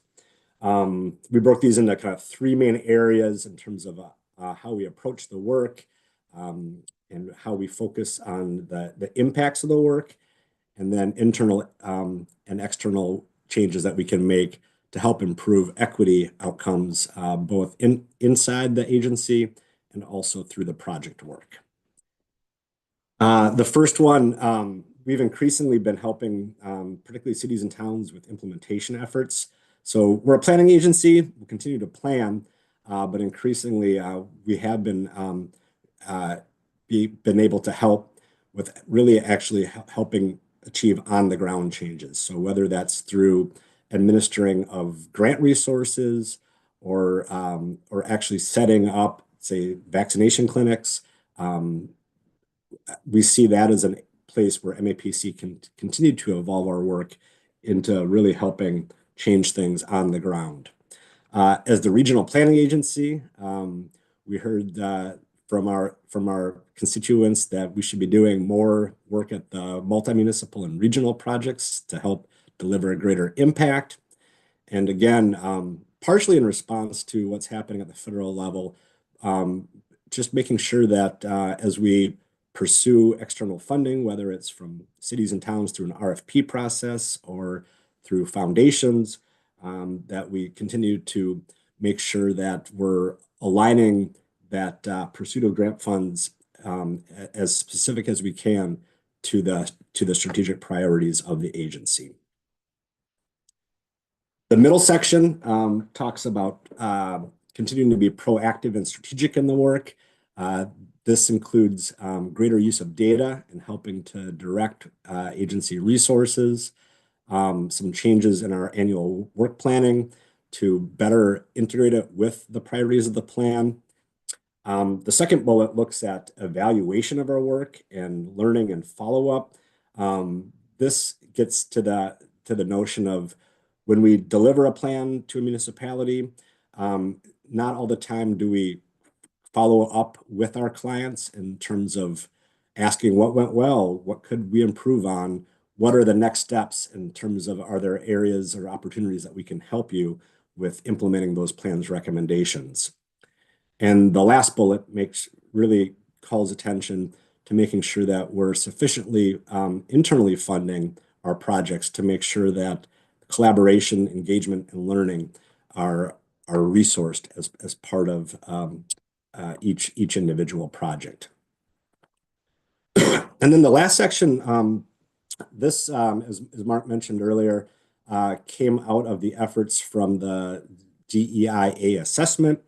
We broke these into kind of 3 main areas in terms of how we approach the work and how we focus on the impacts of the work, and then internal and external changes that we can make to help improve equity outcomes, both inside the agency and also through the project work. The first one, we've increasingly been helping particularly cities and towns with implementation efforts. So we're a planning agency, we'll continue to plan, but increasingly we have been been able to help with really actually helping achieve on the ground changes. So whether that's through administering of grant resources or actually setting up, say, vaccination clinics, we see that as a place where MAPC can continue to evolve our work into really helping change things on the ground. As the regional planning agency, we heard from our constituents that we should be doing more work at the multi-municipal and regional projects to help deliver a greater impact. And again, partially in response to what's happening at the federal level, just making sure that as we pursue external funding, whether it's from cities and towns through an RFP process or through foundations, that we continue to make sure that we're aligning that pursuit of grant funds as specific as we can to the strategic priorities of the agency. The middle section talks about continuing to be proactive and strategic in the work. This includes greater use of data and helping to direct agency resources, some changes in our annual work planning to better integrate it with the priorities of the plan. The second bullet looks at evaluation of our work and learning and follow-up. This gets to the notion of when we deliver a plan to a municipality, not all the time do we follow up with our clients in terms of asking what went well, what could we improve on, what are the next steps in terms of are there areas or opportunities that we can help you with implementing those plans recommendations. And the last bullet really calls attention to making sure that we're sufficiently internally funding our projects to make sure that collaboration, engagement, and learning are resourced as part of each individual project. And then the last section, this, as Mark mentioned earlier, came out of the efforts from the DEIA assessment.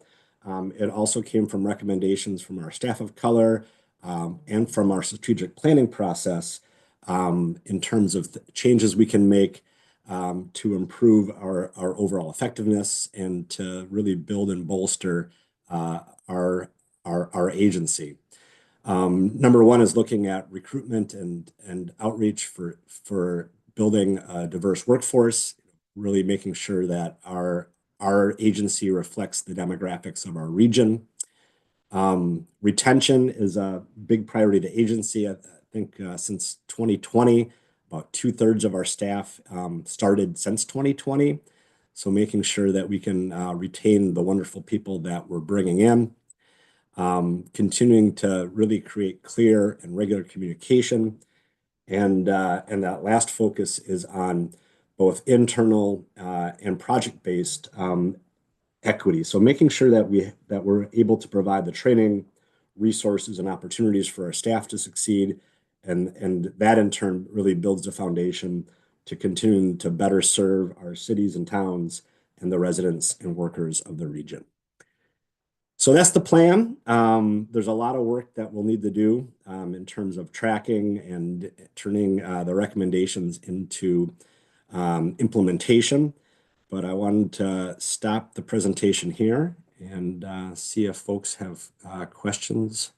It also came from recommendations from our staff of color and from our strategic planning process in terms of the changes we can make to improve our overall effectiveness and to really build and bolster our agency. Number one is looking at recruitment and outreach for building a diverse workforce, really making sure that our agency reflects the demographics of our region. Retention is a big priority to agency. I think since 2020, about 2/3 of our staff started since 2020. So making sure that we can retain the wonderful people that we're bringing in. Continuing to really create clear and regular communication. And that last focus is on both internal and project-based equity. So making sure that we're able to provide the training, resources, and opportunities for our staff to succeed, and that in turn really builds the foundation to continue to better serve our cities and towns and the residents and workers of the region. So that's the plan. There's a lot of work that we'll need to do in terms of tracking and turning the recommendations into implementation. But I wanted to stop the presentation here and see if folks have questions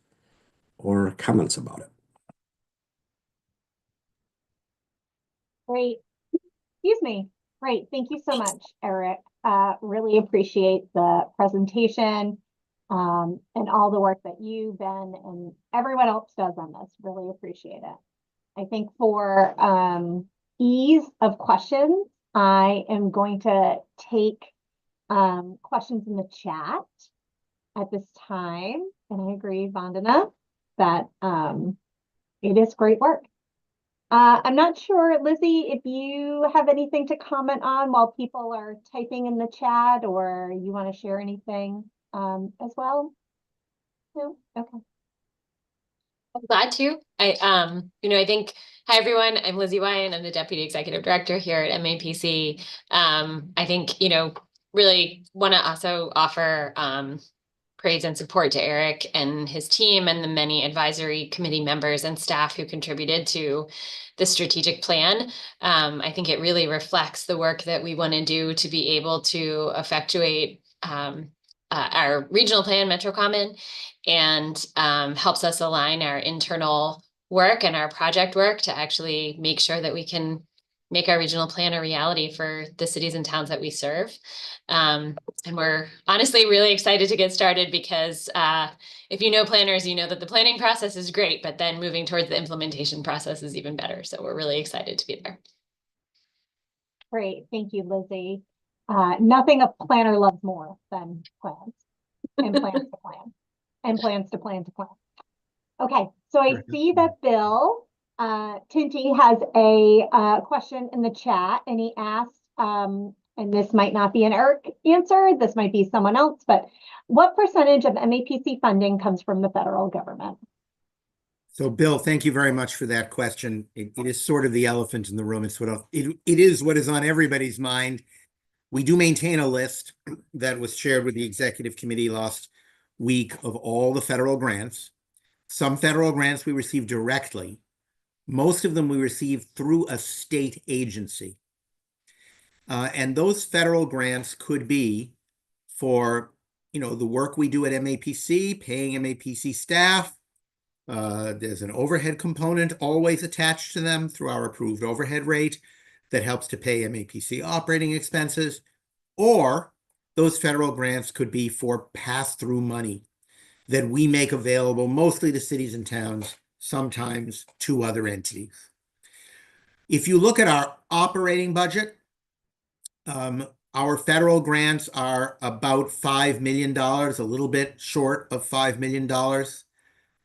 or comments about it. Great. Excuse me. Great. Thank you so much, Eric. Really appreciate the presentation and all the work that you, Ben, and everyone else does on this. Really appreciate it. I think for ease of questions, I am going to take questions in the chat at this time. And I agree, Vandana, that it is great work. I'm not sure, Lizzie, if you have anything to comment on while people are typing in the chat, or you want to share anything as well? No? Okay. I'm glad to. I think, hi everyone, I'm Lizzie Wyan. I'm the Deputy Executive Director here at MAPC. I think, really want to also offer praise and support to Eric and his team and the many advisory committee members and staff who contributed to the strategic plan. I think it really reflects the work that we want to do to be able to effectuate our regional plan, Metro Common, and helps us align our internal work and our project work to actually make sure that we can make our regional plan a reality for the cities and towns that we serve. And we're honestly really excited to get started because if you know planners, you know that the planning process is great, but then moving towards the implementation process is even better. So we're really excited to be there. Great, thank you, Lizzie. Nothing a planner loves more than plans and plans to plan and plans to plan to plan. Okay, so I see that Bill Tinty has a question in the chat, and he asked, and this might not be an Eric answer, this might be someone else, but what percentage of MAPC funding comes from the federal government? So, Bill, thank you very much for that question. It is sort of the elephant in the room. It's it is what is on everybody's mind. We do maintain a list that was shared with the executive committee last week of all the federal grants. Some federal grants we receive directly. Most of them we receive through a state agency. And those federal grants could be for, the work we do at MAPC, paying MAPC staff. There's an overhead component always attached to them through our approved overhead rate that helps to pay MAPC operating expenses, or those federal grants could be for pass-through money that we make available mostly to cities and towns, sometimes to other entities. If you look at our operating budget, our federal grants are about $5 million, a little bit short of $5 million.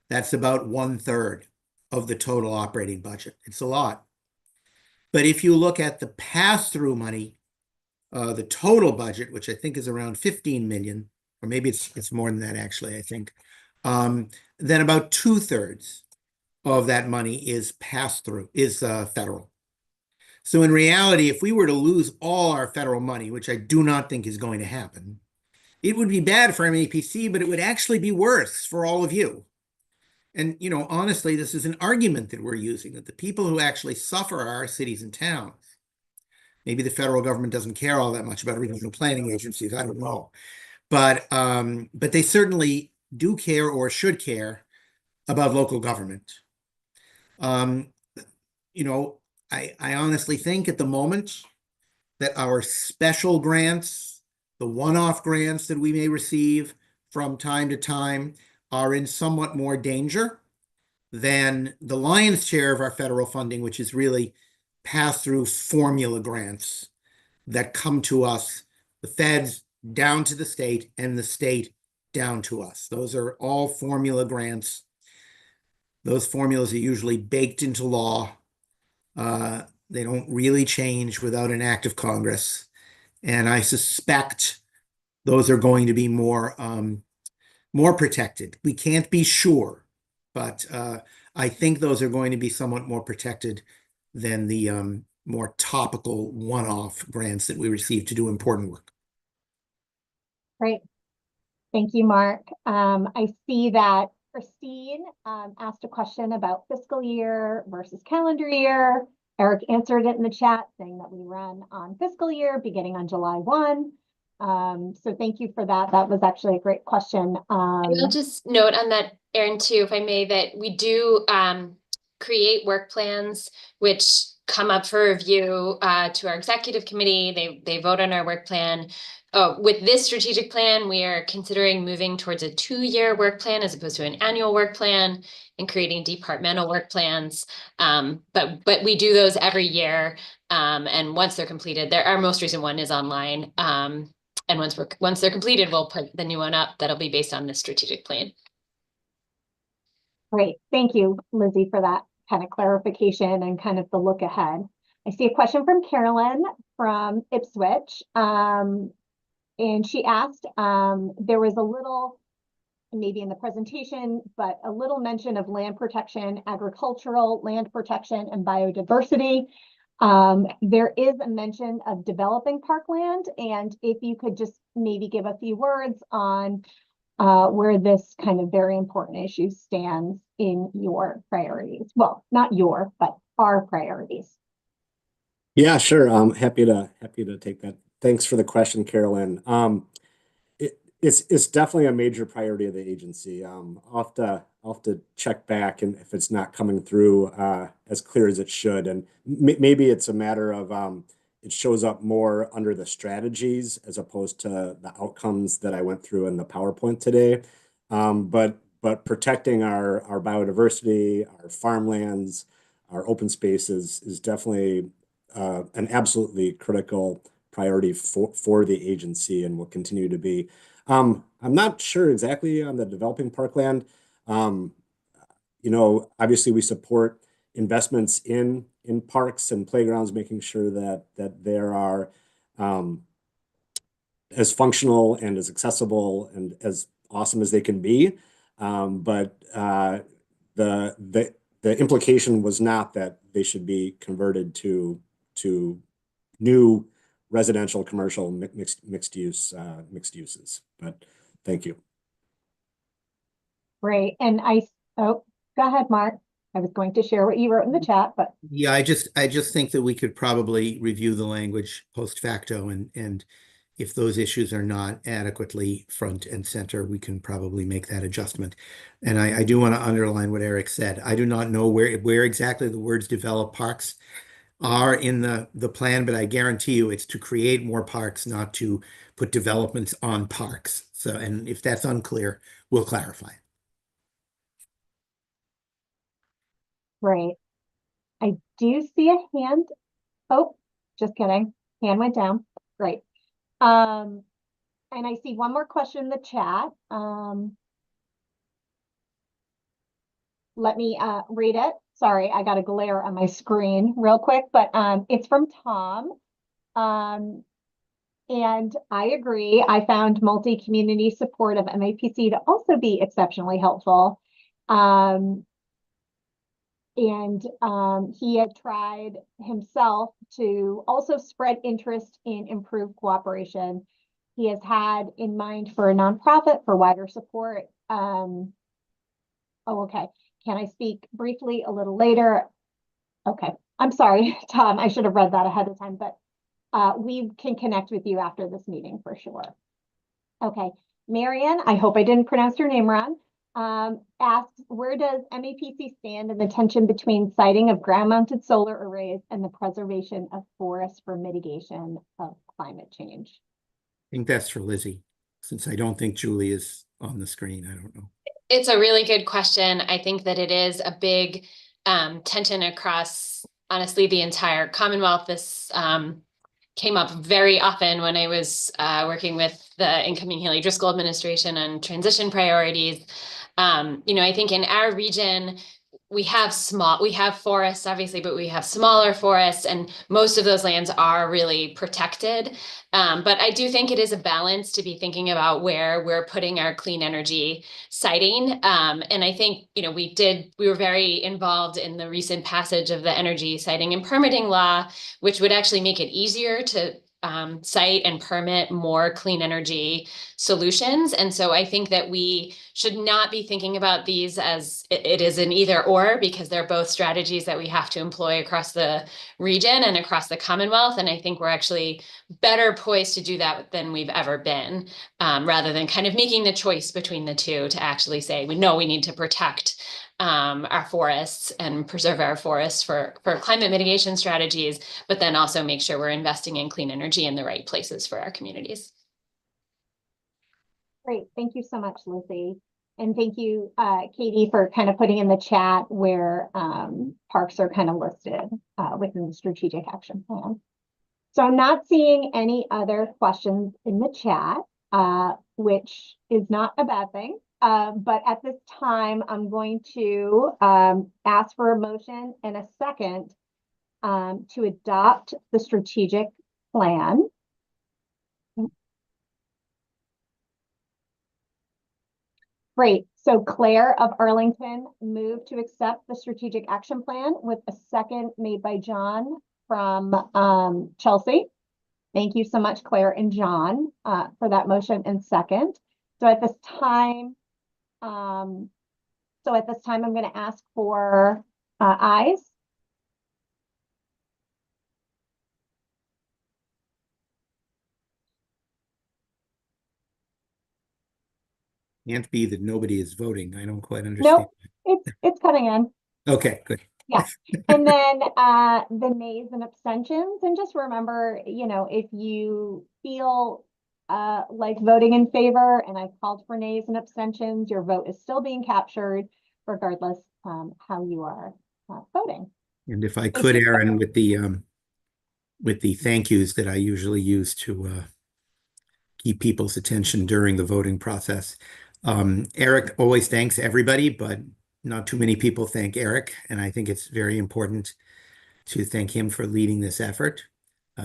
That's about 1/3 of the total operating budget. It's a lot. But if you look at the pass-through money, the total budget, which I think is around 15 million, or maybe it's more than that actually, I think, then about 2/3 of that money is pass-through, is federal. So in reality, if we were to lose all our federal money, which I do not think is going to happen, it would be bad for MAPC, but it would actually be worse for all of you. And, honestly, this is an argument that we're using, that the people who actually suffer are our cities and towns. Maybe the federal government doesn't care all that much about regional planning agencies, I don't know. But they certainly do care or should care about local government. I honestly think at the moment that our special grants, the one-off grants that we may receive from time to time, are in somewhat more danger than the lion's share of our federal funding, which is really pass-through formula grants that come to us, the feds down to the state and the state down to us. Those are all formula grants. Those formulas are usually baked into law. They don't really change without an act of Congress. And I suspect those are going to be more protected. We can't be sure, but I think those are going to be somewhat more protected than the more topical one-off grants that we receive to do important work. Great. Thank you, Mark. I see that Christine asked a question about fiscal year versus calendar year. Eric answered it in the chat saying that we run on fiscal year beginning on July 1. So thank you for that. That was actually a great question. I'll just note on that, Erin, too, if I may, that we do create work plans which come up for review to our executive committee. They vote on our work plan. With this strategic plan, we are considering moving towards a 2-year work plan as opposed to an annual work plan and creating departmental work plans. But we do those every year. And once they're completed, our most recent one is online. And once they're completed, we'll put the new one up that'll be based on this strategic plan. Great. Thank you, Lizzie, for that kind of clarification and kind of the look ahead. I see a question from Carolyn from Ipswich. And she asked, there was a little, maybe in the presentation, but a little mention of land protection, agricultural land protection, and biodiversity. There is a mention of developing parkland, and if you could just maybe give a few words on where this kind of very important issue stands in your priorities. Well, not your, but our priorities. Yeah, sure. I'm happy to take that. Thanks for the question, Carolyn. It's definitely a major priority of the agency. I'll have to check back and if it's not coming through as clear as it should. And maybe it's a matter of it shows up more under the strategies as opposed to the outcomes that I went through in the PowerPoint today. But protecting our biodiversity, our farmlands, our open spaces is definitely an absolutely critical priority for the agency and will continue to be. I'm not sure exactly on the developing parkland. Obviously we support investments in parks and playgrounds, making sure that there are as functional and as accessible and as awesome as they can be. But the implication was not that they should be converted to new residential, commercial, mixed uses. But thank you. Great. And go ahead, Mark. I was going to share what you wrote in the chat, but Yeah, I just think that we could probably review the language post facto and if those issues are not adequately front and center, we can probably make that adjustment. And I do want to underline what Eric said. I do not know where exactly the words develop parks are in the plan, but I guarantee you it's to create more parks, not to put developments on parks. So, and if that's unclear, we'll clarify. great. I do see a hand. Oh, just kidding. Hand went down. Great. And I see one more question in the chat. Let me read it. Sorry, I got a glare on my screen real quick, but it's from Tom. And I agree. I found multi-community support of MAPC to also be exceptionally helpful. He had tried himself to also spread interest in improved cooperation. He has had in mind for a nonprofit for wider support. Okay. Can I speak briefly a little later? Okay. I'm sorry, Tom. I should have read that ahead of time, but we can connect with you after this meeting for sure. Okay. Marianne, I hope I didn't pronounce your name wrong. Asks, where does MAPC stand in the tension between siting of ground-mounted solar arrays and the preservation of forests for mitigation of climate change? I think that's for Lizzie, since I don't think Julie is on the screen. I don't know. It's a really good question. I think that it is a big tension across, honestly, the entire Commonwealth. This came up very often when I was working with the incoming Healy-Driscoll administration on transition priorities. I think in our region, we have forests, obviously, but we have smaller forests, and most of those lands are really protected. But I do think it is a balance to be thinking about where we're putting our clean energy siting. And I think, we were very involved in the recent passage of the energy siting and permitting law, which would actually make it easier to site and permit more clean energy solutions. And so I think that we should not be thinking about these as it is an either or, because they're both strategies that we have to employ across the region and across the Commonwealth. And I think we're actually better poised to do that than we've ever been, rather than kind of making the choice between the two to actually say, we know we need to protect our forests and preserve our forests for climate mitigation strategies, but then also make sure we're investing in clean energy in the right places for our communities. Great. Thank you so much, Lizzie. And thank you, Katie, for kind of putting in the chat where parks are kind of listed within the strategic action plan. So I'm not seeing any other questions in the chat, which is not a bad thing. But at this time, I'm going to ask for a motion and a second to adopt the strategic plan. Great. So Claire of Arlington moved to accept the strategic action plan with a second made by John from Chelsea. Thank you so much, Claire and John, for that motion and second. So at this time, I'm going to ask for ayes. Can't be that nobody is voting. I don't quite understand. Nope, it's coming in. Okay, good. Yeah. And then the nays and abstentions. And just remember, if you feel like voting in favor and I've called for nays and abstentions, your vote is still being captured regardless how you are voting. And if I could, Aaron, with the thank yous that I usually use to keep people's attention during the voting process. Eric always thanks everybody, but not too many people thank Eric. And I think it's very important to thank him for leading this effort.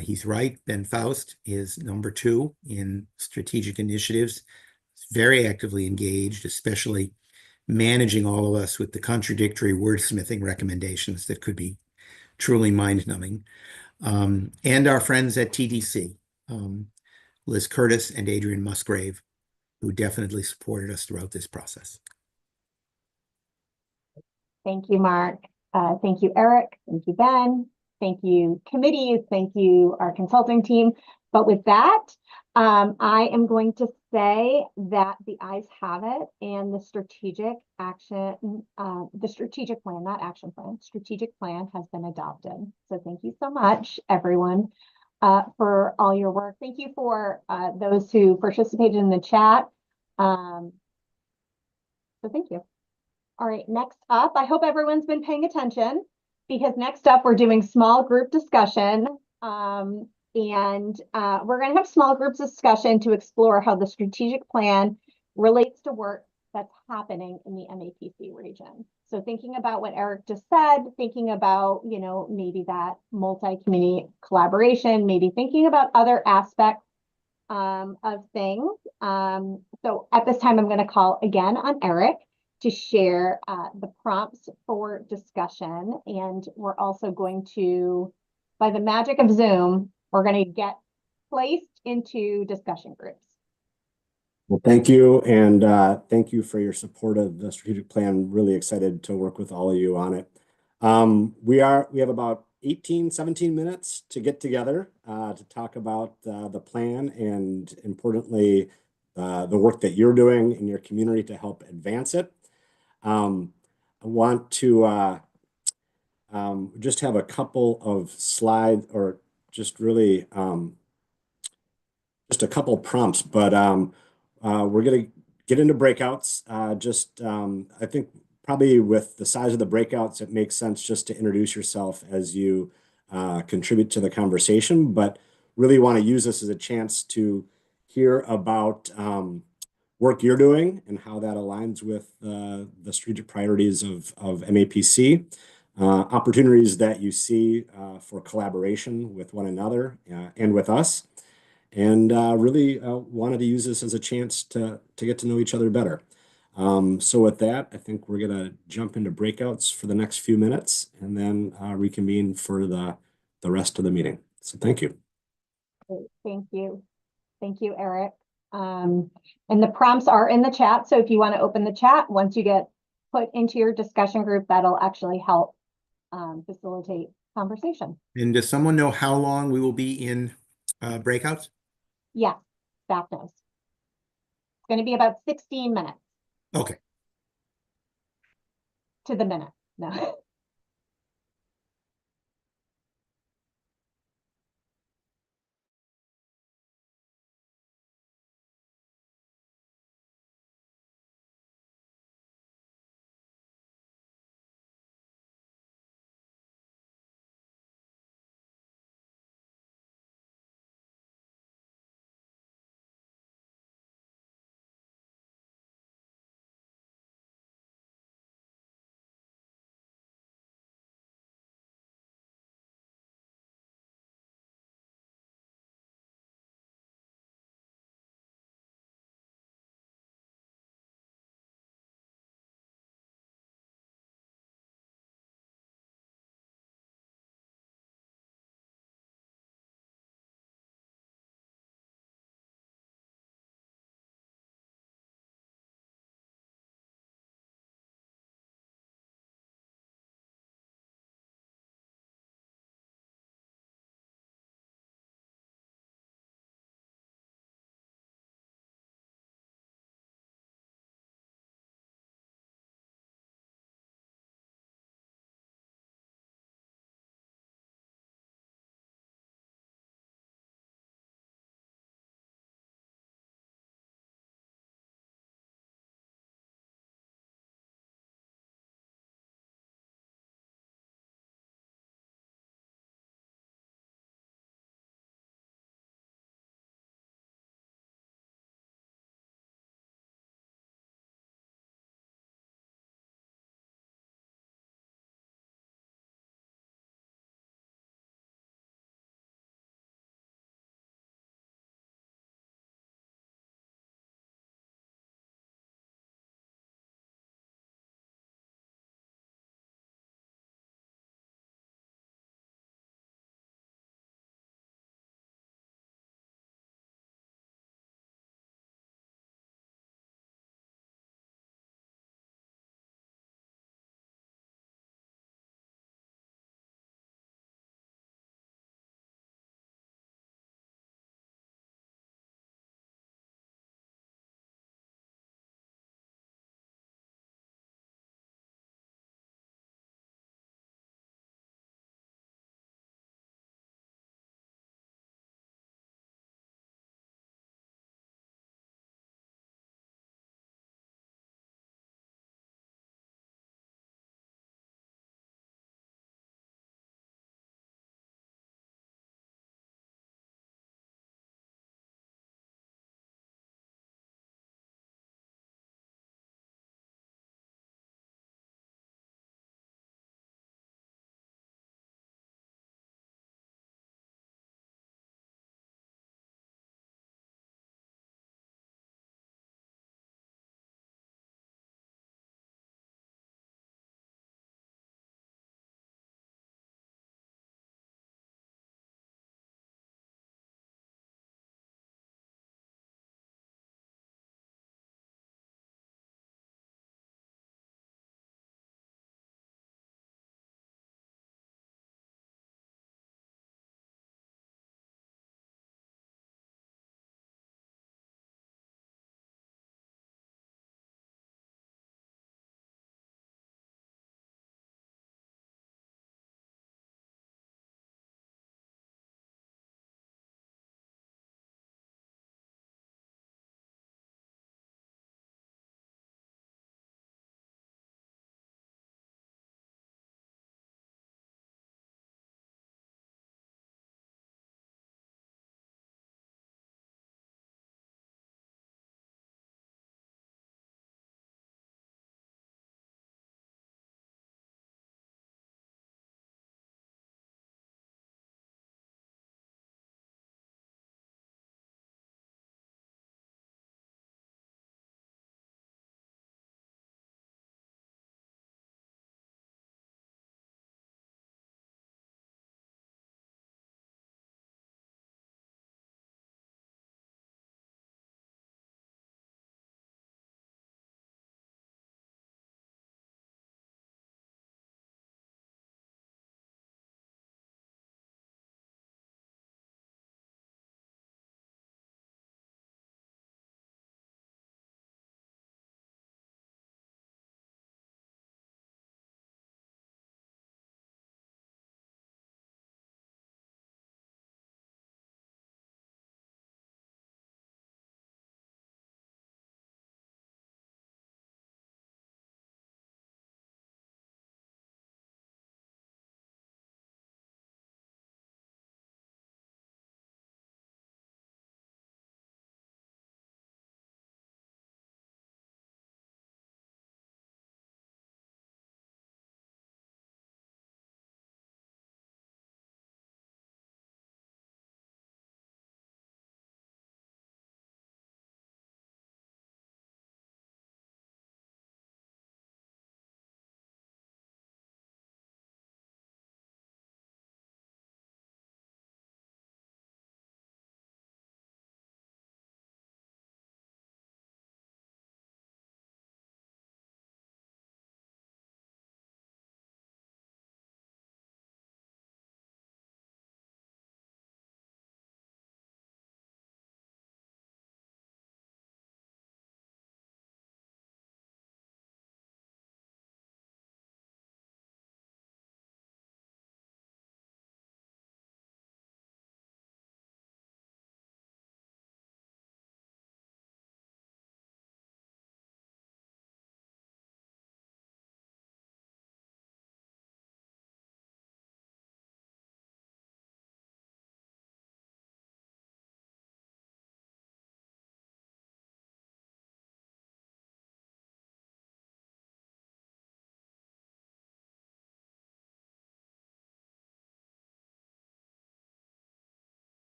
He's right. Ben Faust is number 2 in strategic initiatives. He's very actively engaged, especially managing all of us with the contradictory wordsmithing recommendations that could be truly mind-numbing. And our friends at TDC, Liz Curtis and Adrian Musgrave, who definitely supported us throughout this process. Thank you, Mark. Thank you, Eric. Thank you, Ben. Thank you, committee. Thank you, our consulting team. But with that, I am going to say that the ayes have it and the strategic action, the strategic plan, not action plan, strategic plan has been adopted. So thank you so much, everyone, for all your work. Thank you for those who participated in the chat. So thank you. All right, next up, I hope everyone's been paying attention because next up we're doing small group discussion. And we're going to have small groups discussion to explore how the strategic plan relates to work that's happening in the MAPC region. So thinking about what Eric just said, thinking about, maybe that multi-community collaboration, maybe thinking about other aspects of things. So at this time, I'm going to call again on Eric to share the prompts for discussion. And we're also going to, by the magic of Zoom, we're going to get placed into discussion groups. Well, thank you. And thank you for your support of the strategic plan. Really excited to work with all of you on it. We have about 17 minutes to get together to talk about the plan and importantly, the work that you're doing in your community to help advance it. I want to just have a couple of slides or just really just a couple prompts, but we're going to get into breakouts. I think probably with the size of the breakouts, it makes sense just to introduce yourself as you contribute to the conversation, but really want to use this as a chance to hear about work you're doing and how that aligns with the strategic priorities of MAPC, opportunities that you see for collaboration with one another and with us, and really wanted to use this as a chance to get to know each other better. So with that, I think we're going to jump into breakouts for the next few minutes and then reconvene for the rest of the meeting. So thank you. Thank you. Thank you, Eric. And the prompts are in the chat. So if you want to open the chat, once you get put into your discussion group, that'll actually help facilitate conversation. And does someone know how long we will be in breakouts? Yeah, staff knows. It's going to be about 16 minutes. Okay. To the minute. No.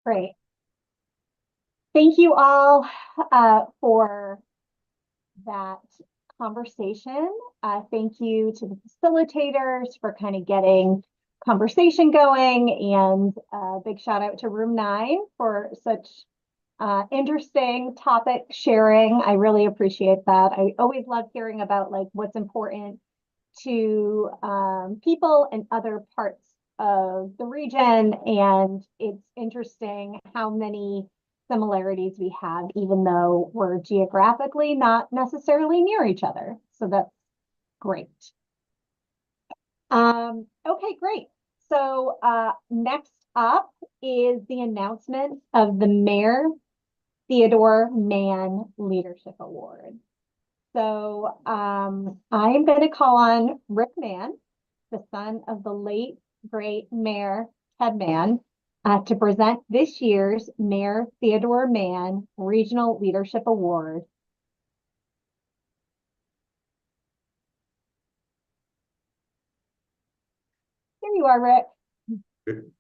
Great. Thank you all for that conversation. Thank you to the facilitators for kind of getting conversation going, and a big shout out to Room 9 for such interesting topic sharing. I really appreciate that. I always love hearing about like what's important to people in other parts of the region, and it's interesting how many similarities we have, even though we're geographically not necessarily near each other. So that's great. Okay, great. So next up is the announcement of the Mayor Theodore Mann Leadership Award. So I'm going to call on Rick Mann, the son of the late, great Mayor Ted Mann, to present this year's Mayor Theodore Mann Regional Leadership Award. Here you are, Rick.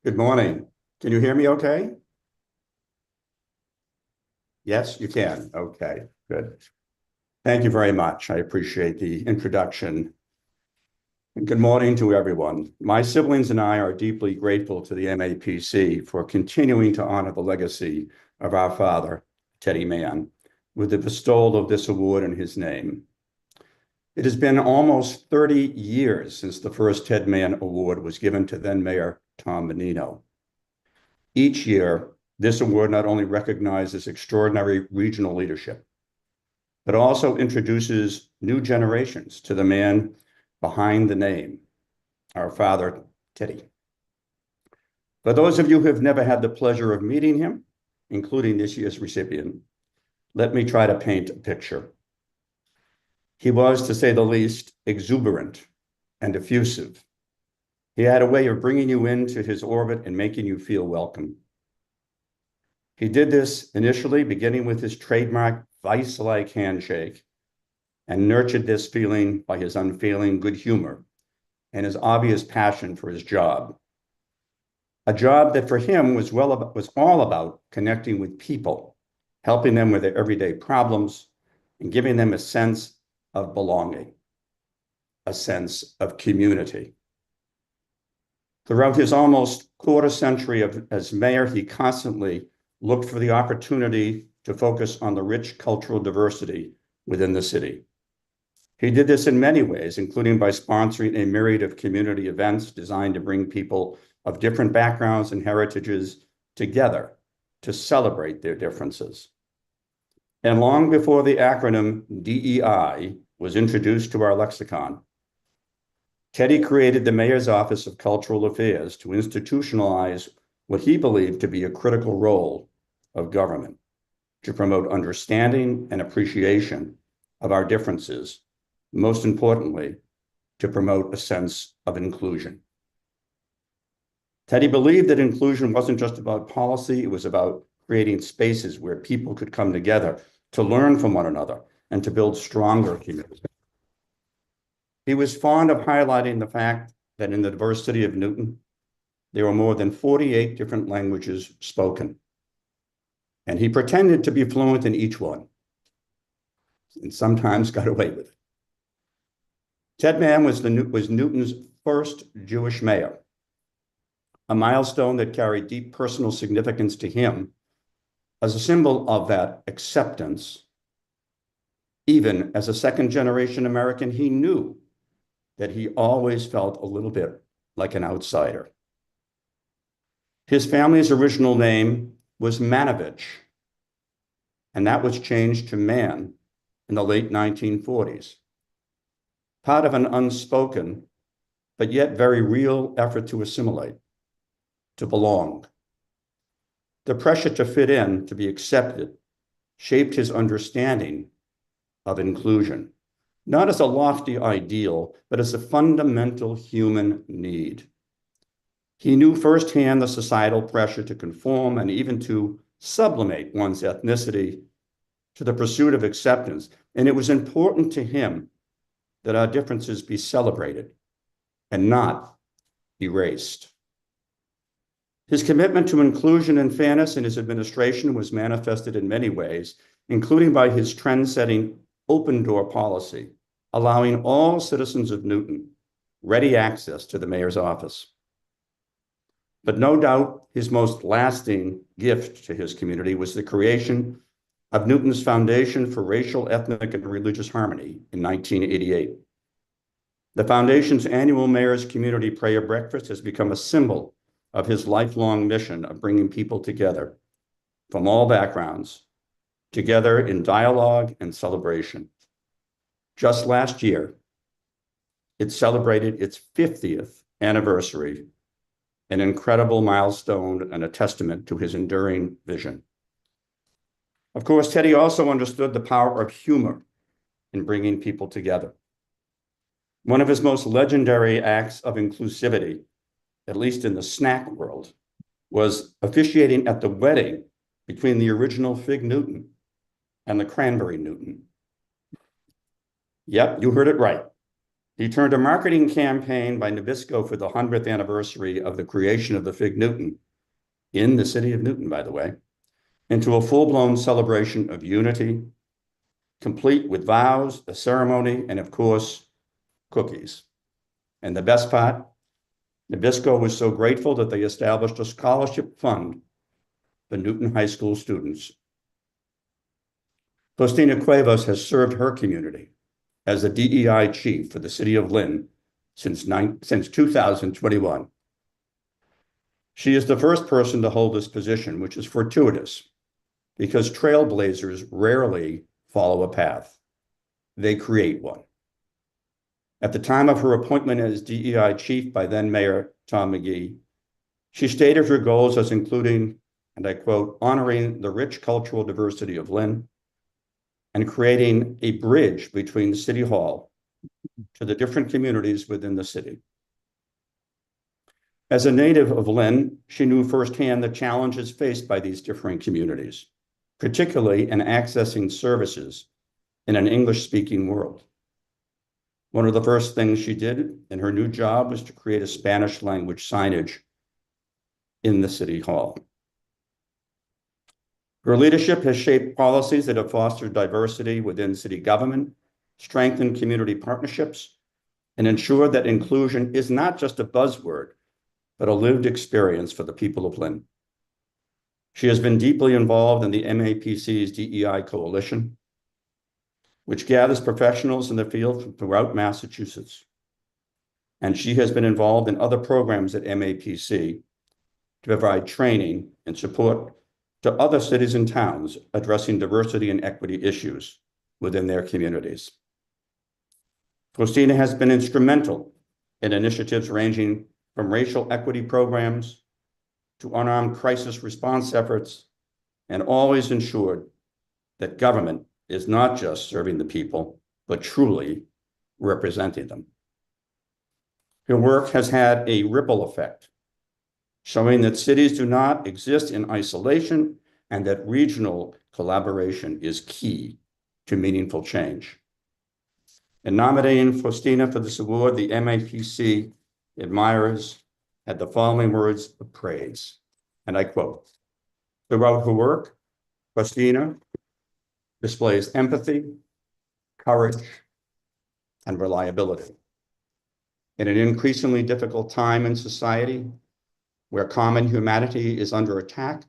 Good morning. Can you hear me okay? Yes, you can. Okay, good. Thank you very much. I appreciate the introduction. And good morning to everyone. My siblings and I are deeply grateful to the MAPC for continuing to honor the legacy of our father, Teddy Mann, with the bestowal of this award in his name. It has been almost 30 years since the first Ted Mann Award was given to then Mayor Tom Menino. Each year, this award not only recognizes extraordinary regional leadership, but also introduces new generations to the man behind the name, our father, Teddy. For those of you who have never had the pleasure of meeting him, including this year's recipient, let me try to paint a picture. He was, to say the least, exuberant and effusive. He had a way of bringing you into his orbit and making you feel welcome. He did this initially beginning with his trademark vice-like handshake, and nurtured this feeling by his unfailing good humor and his obvious passion for his job. A job that for him was all about connecting with people, helping them with their everyday problems, and giving them a sense of belonging, a sense of community. Throughout his almost quarter century as mayor, he constantly looked for the opportunity to focus on the rich cultural diversity within the city. He did this in many ways, including by sponsoring a myriad of community events designed to bring people of different backgrounds and heritages together to celebrate their differences. And long before the acronym DEI was introduced to our lexicon, Teddy created the Mayor's Office of Cultural Affairs to institutionalize what he believed to be a critical role of government, to promote understanding and appreciation of our differences, most importantly, to promote a sense of inclusion. Teddy believed that inclusion wasn't just about policy, it was about creating spaces where people could come together to learn from one another and to build stronger communities. He was fond of highlighting the fact that in the diverse city of Newton, there were more than 48 different languages spoken. And he pretended to be fluent in each one, and sometimes got away with it. Ted Mann was Newton's first Jewish mayor, a milestone that carried deep personal significance to him as a symbol of that acceptance. Even as a second-generation American, he knew that he always felt a little bit like an outsider. His family's original name was Manovich, and that was changed to Mann in the late 1940s, part of an unspoken but yet very real effort to assimilate, to belong. The pressure to fit in, to be accepted, shaped his understanding of inclusion, not as a lofty ideal, but as a fundamental human need. He knew firsthand the societal pressure to conform and even to sublimate one's ethnicity to the pursuit of acceptance. And it was important to him that our differences be celebrated and not erased. His commitment to inclusion and fairness in his administration was manifested in many ways, including by his trend-setting open door policy, allowing all citizens of Newton ready access to the mayor's office. But no doubt his most lasting gift to his community was the creation of Newton's Foundation for Racial, Ethnic, and Religious Harmony in 1988. The foundation's annual Mayor's Community Prayer Breakfast has become a symbol of his lifelong mission of bringing people together from all backgrounds, together in dialogue and celebration. Just last year, it celebrated its 50th anniversary, an incredible milestone and a testament to his enduring vision. Of course, Teddy also understood the power of humor in bringing people together. One of his most legendary acts of inclusivity, at least in the snack world, was officiating at the wedding between the original Fig Newton and the Cranberry Newton. Yep, you heard it right. He turned a marketing campaign by Nabisco for the 100th anniversary of the creation of the Fig Newton, in the city of Newton, by the way, into a full-blown celebration of unity, complete with vows, a ceremony, and of course, cookies. And the best part, Nabisco was so grateful that they established a scholarship fund for Newton High School students. Faustina Cuevas has served her community as the DEI chief for the city of Lynn since 2021. She is the first person to hold this position, which is fortuitous because trailblazers rarely follow a path. They create one. At the time of her appointment as DEI chief by then Mayor Tom McGee, she stated her goals as including, and I quote, honoring the rich cultural diversity of Lynn and creating a bridge between City Hall to the different communities within the city. As a native of Lynn, she knew firsthand the challenges faced by these differing communities, particularly in accessing services in an English-speaking world. One of the first things she did in her new job was to create a Spanish language signage in the City Hall. Her leadership has shaped policies that have fostered diversity within city government, strengthened community partnerships, and ensured that inclusion is not just a buzzword, but a lived experience for the people of Lynn. She has been deeply involved in the MAPC's DEI coalition, which gathers professionals in the field from throughout Massachusetts. And she has been involved in other programs at MAPC to provide training and support to other cities and towns addressing diversity and equity issues within their communities. Faustina has been instrumental in initiatives ranging from racial equity programs to unarmed crisis response efforts, and always ensured that government is not just serving the people, but truly representing them. Her work has had a ripple effect, showing that cities do not exist in isolation and that regional collaboration is key to meaningful change. In nominating Faustina for this award, the MAPC admirers had the following words of praise, and I quote, throughout her work, Faustina displays empathy, courage, and reliability. In an increasingly difficult time in society where common humanity is under attack,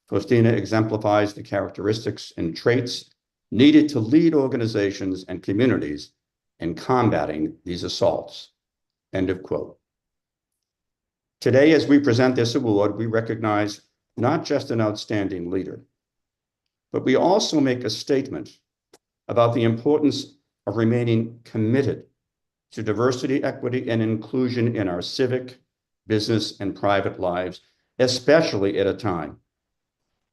Faustina exemplifies the characteristics and traits needed to lead organizations and communities in combating these assaults. End of quote. Today, as we present this award, we recognize not just an outstanding leader, but we also make a statement about the importance of remaining committed to diversity, equity, and inclusion in our civic, business, and private lives, especially at a time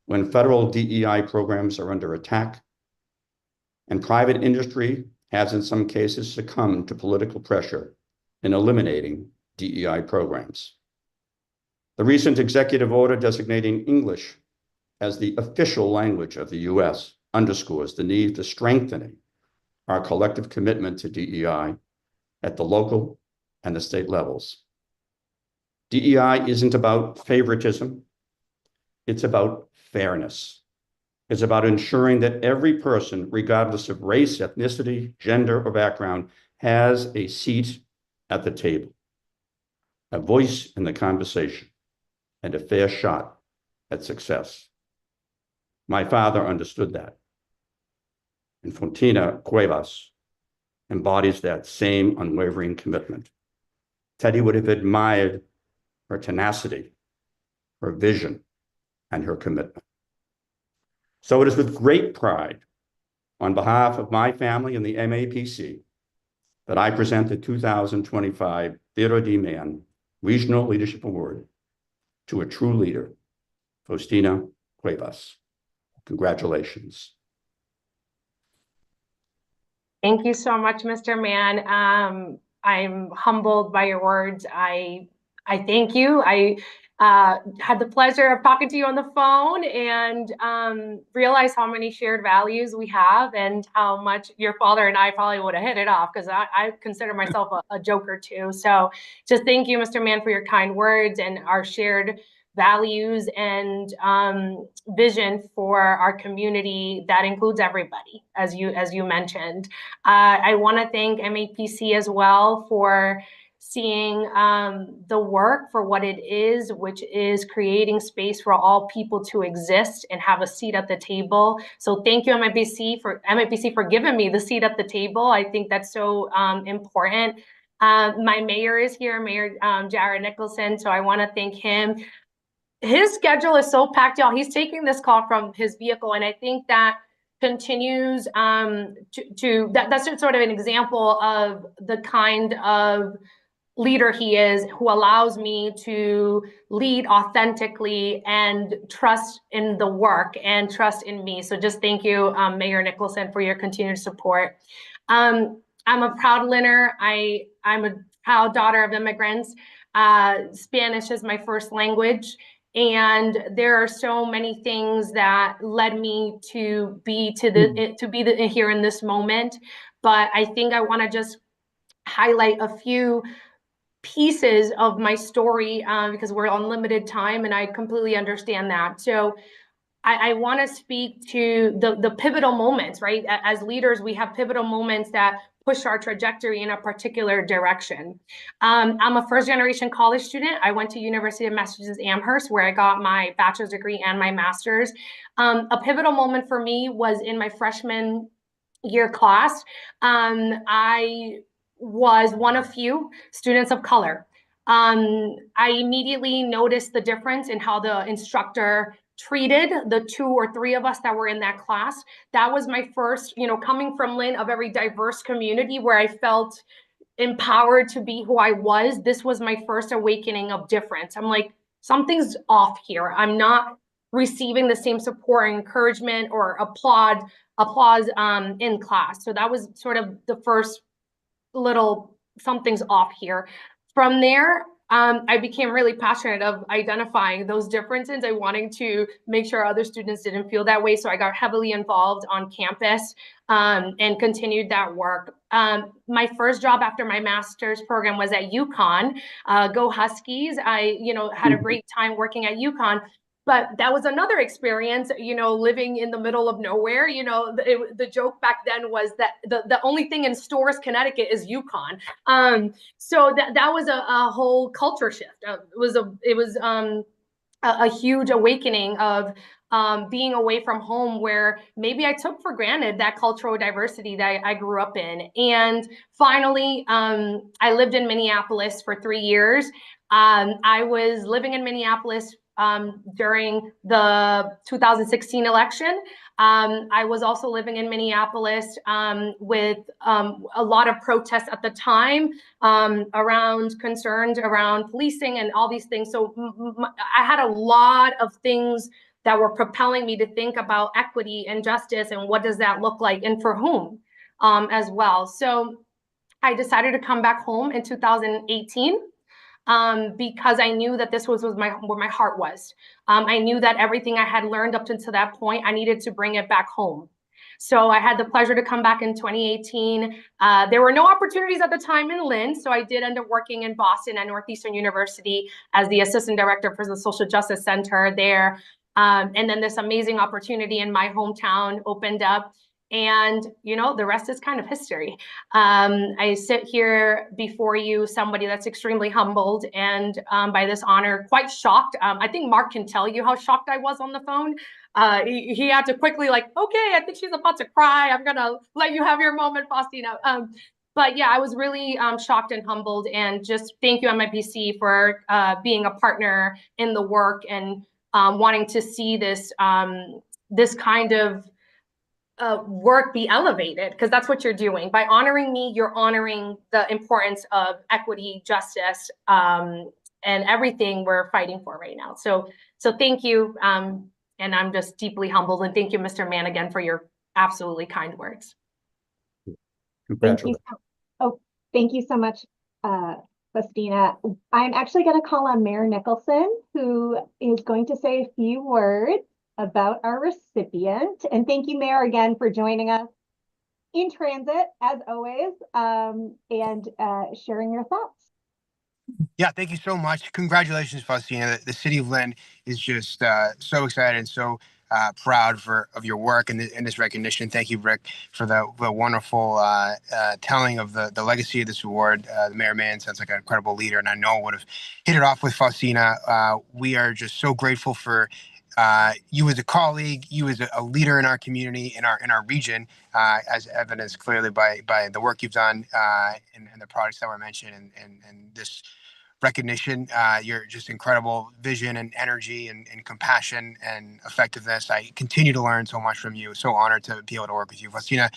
when federal DEI programs are under attack and private industry has in some cases succumbed to political pressure in eliminating DEI programs. The recent executive order designating English as the official language of the US underscores the need for strengthening our collective commitment to DEI at the local and the state levels. DEI isn't about favoritism. It's about fairness. It's about ensuring that every person, regardless of race, ethnicity, gender, or background, has a seat at the table, a voice in the conversation, and a fair shot at success. My father understood that. And Fontina Cuevas embodies that same unwavering commitment. Teddy would have admired her tenacity, her vision, and her commitment. So it is with great pride, on behalf of my family and the MAPC, that I present the 2025 Theodore D. Mann Regional Leadership Award to a true leader, Faustina Cuevas. Congratulations. Thank you so much, Mr. Mann. I'm humbled by your words. I thank you. I had the pleasure of talking to you on the phone and realized how many shared values we have and how much your father and I probably would have hit it off, because I consider myself a joker too. So just thank you, Mr. Mann, for your kind words and our shared values and vision for our community that includes everybody, as you mentioned. I want to thank MAPC as well for seeing the work for what it is, which is creating space for all people to exist and have a seat at the table. So thank you, MAPC for giving me the seat at the table. I think that's so important. My mayor is here, Mayor Jared Nicholson, so I want to thank him. His schedule is so packed, y'all. He's taking this call from his vehicle, and I think that continues that's sort of an example of the kind of leader he is, who allows me to lead authentically and trust in the work and trust in me. So just thank you, Mayor Nicholson, for your continued support. I'm a proud learner. I'm a proud daughter of immigrants. Spanish is my first language. And there are so many things that led me to be here in this moment. But I think I want to just highlight a few pieces of my story because we're on limited time, and I completely understand that. So I want to speak to the pivotal moments, right? As leaders, we have pivotal moments that push our trajectory in a particular direction. I'm a first-generation college student. I went to University of Massachusetts Amherst, where I got my bachelor's degree and my master's. A pivotal moment for me was in my freshman year class. I was one of few students of color. I immediately noticed the difference in how the instructor treated the 2 or 3 of us that were in that class. That was my first, coming from Lynn, a very diverse community where I felt empowered to be who I was. This was my first awakening of difference. I'm like, something's off here. I'm not receiving the same support, encouragement, or applause in class. So that was sort of the first little something's off here. From there, I became really passionate of identifying those differences and wanting to make sure other students didn't feel that way. So I got heavily involved on campus and continued that work. My first job after my master's program was at UConn. Go Huskies. I, had a great time working at UConn. But that was another experience, living in the middle of nowhere. The joke back then was that the only thing in Storrs, Connecticut is UConn. So that was a whole culture shift. It was a huge awakening of being away from home, where maybe I took for granted that cultural diversity that I grew up in. And finally, I lived in Minneapolis for 3 years. I was living in Minneapolis during the 2016 election. I was also living in Minneapolis with a lot of protests at the time around concerns around policing and all these things. So I had a lot of things that were propelling me to think about equity and justice and what does that look like and for whom as well. So I decided to come back home in 2018. Because I knew that this was where my heart was. I knew that everything I had learned up until that point, I needed to bring it back home. So I had the pleasure to come back in 2018. There were no opportunities at the time in Lynn, so I did end up working in Boston at Northeastern University as the assistant director for the Social Justice Center there. And then this amazing opportunity in my hometown opened up. And, you know, the rest is kind of history. I sit here before you, somebody that's extremely humbled and by this honor, quite shocked. I think Mark can tell you how shocked I was on the phone. He had to quickly like, okay, I think she's about to cry. I'm going to let you have your moment, Faustina. But yeah, I was really shocked and humbled, and just thank you, MAPC, for being a partner in the work and wanting to see this this kind of work be elevated, because that's what you're doing. By honoring me, you're honoring the importance of equity, justice, and everything we're fighting for right now. So thank you. And I'm just deeply humbled. And thank you, Mr. Mann, again, for your absolutely kind words. Congratulations. Thank you so much, Faustina. I'm actually going to call on Mayor Nicholson, who is going to say a few words about our recipient. And thank you, Mayor, again for joining us in transit, as always, and sharing your thoughts. Yeah, thank you so much. Congratulations, Faustina. The city of Lynn is just so excited and so proud of your work and this recognition. Thank you, Rick, for the wonderful telling of the legacy of this award. The Mayor Mann sounds like an incredible leader, and I know would have hit it off with Faustina. We are just so grateful for you as a colleague, you as a leader in our community, in our region, as evidenced clearly by the work you've done and the products that were mentioned and this recognition. Your just incredible vision and energy and compassion and effectiveness. I continue to learn so much from you. So honored to be able to work with you. Faustina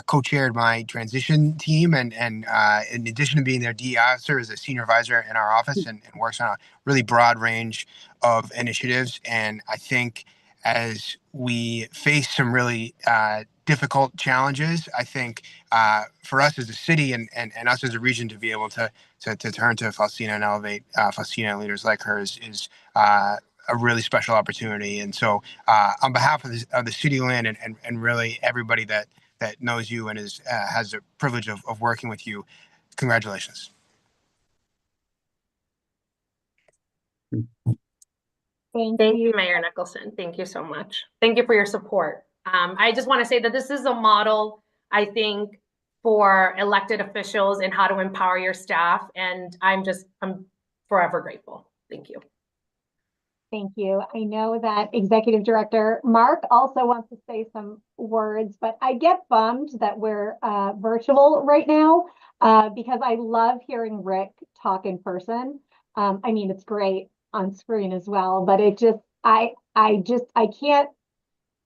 co-chaired my transition team, and in addition to being their DE officer, is a senior advisor in our office and works on a really broad range of initiatives. And I think as we face some really difficult challenges, I think for us as a city and us as a region to be able to turn to Faustina and elevate Faustina and leaders like her is a really special opportunity. And so on behalf of the city of Lynn and really everybody that knows you and has the privilege of working with you, congratulations. Thank you, Mayor Nicholson. Thank you so much. Thank you for your support. I just want to say that this is a model, I think, for elected officials and how to empower your staff. And I'm forever grateful. Thank you. Thank you. I know that Executive Director Mark also wants to say some words, but I get bummed that we're virtual right now because I love hearing Rick talk in person. I mean, it's great on screen as well, but it just, I can't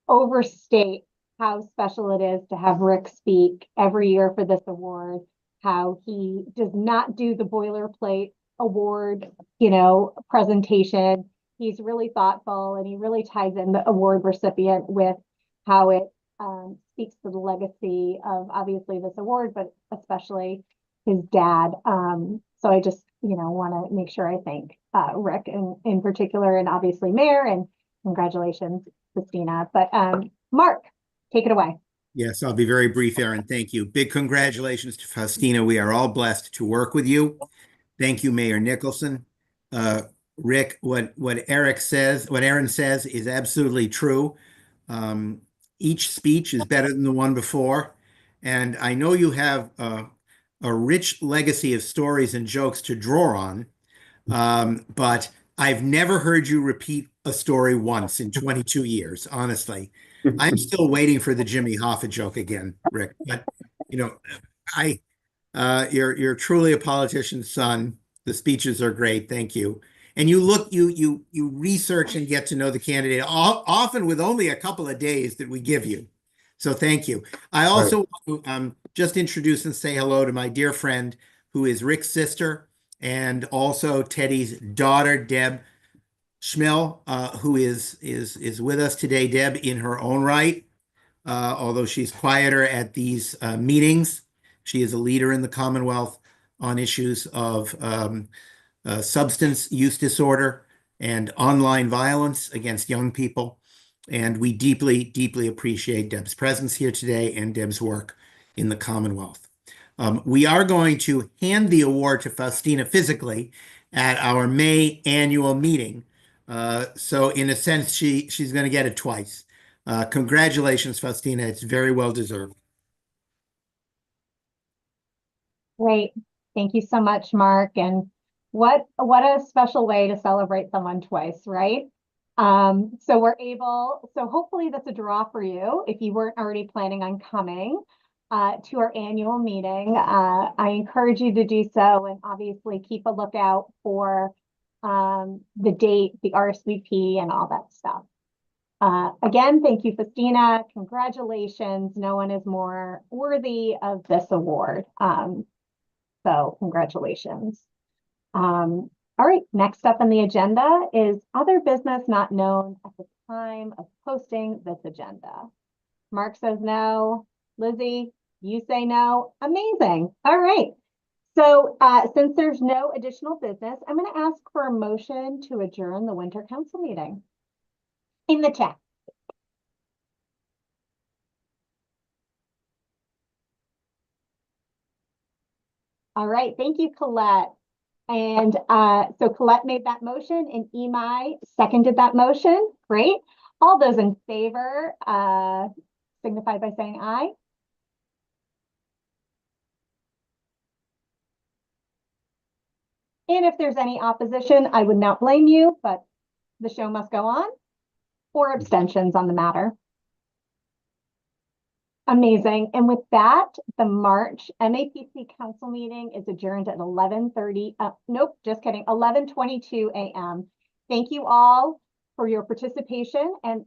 overstate how special it is to have Rick speak every year for this award, how he does not do the boilerplate award, presentation. He's really thoughtful, and he really ties in the award recipient with how it speaks to the legacy of obviously this award, but especially his dad. So I just, want to make sure I thank Rick in particular, and obviously Mayor, and congratulations, Christina. But Mark, take it away. Yes, I'll be very brief, Aaron. Thank you. Big congratulations to Faustina. We are all blessed to work with you. Thank you, Mayor Nicholson. Rick, what Aaron says is absolutely true. Each speech is better than the one before. And I know you have a rich legacy of stories and jokes to draw on, but I've never heard you repeat a story once in 22 years, honestly. I'm still waiting for the Jimmy Hoffa joke again, Rick. But, you're truly a politician's son. The speeches are great. Thank you. And you research and get to know the candidate, often with only a couple of days that we give you. So thank you. I also want to just introduce and say hello to my dear friend, who is Rick's sister, and also Teddy's daughter, Deb Schmill, who is with us today. Deb, in her own right, although she's quieter at these meetings, she is a leader in the Commonwealth on issues of substance use disorder and online violence against young people. And we deeply, deeply appreciate Deb's presence here today and Deb's work in the Commonwealth. We are going to hand the award to Faustina physically at our May annual meeting. So in a sense, she's going to get it twice. Congratulations, Faustina. It's very well deserved. Great. Thank you so much, Mark. And what a special way to celebrate someone twice, right? So hopefully that's a draw for you if you weren't already planning on coming to our annual meeting. I encourage you to do so, and obviously keep a lookout for the date, the RSVP, and all that stuff. Again, thank you, Faustina. Congratulations. No one is more worthy of this award. So congratulations. All right, next up on the agenda is other business not known at the time of posting this agenda. Mark says no. Lizzie, you say no. Amazing. All right. So since there's no additional business, I'm going to ask for a motion to adjourn the winter council meeting in the chat. All right. Thank you, Colette. And so Colette made that motion and Imai seconded that motion. Great. All those in favor signify by saying aye. And if there's any opposition, I would not blame you, but the show must go on. Or abstentions on the matter. Amazing. And with that, the March MAPC council meeting is adjourned at 11:30. Nope, just kidding. 11:22 a.m. Thank you all for your participation, and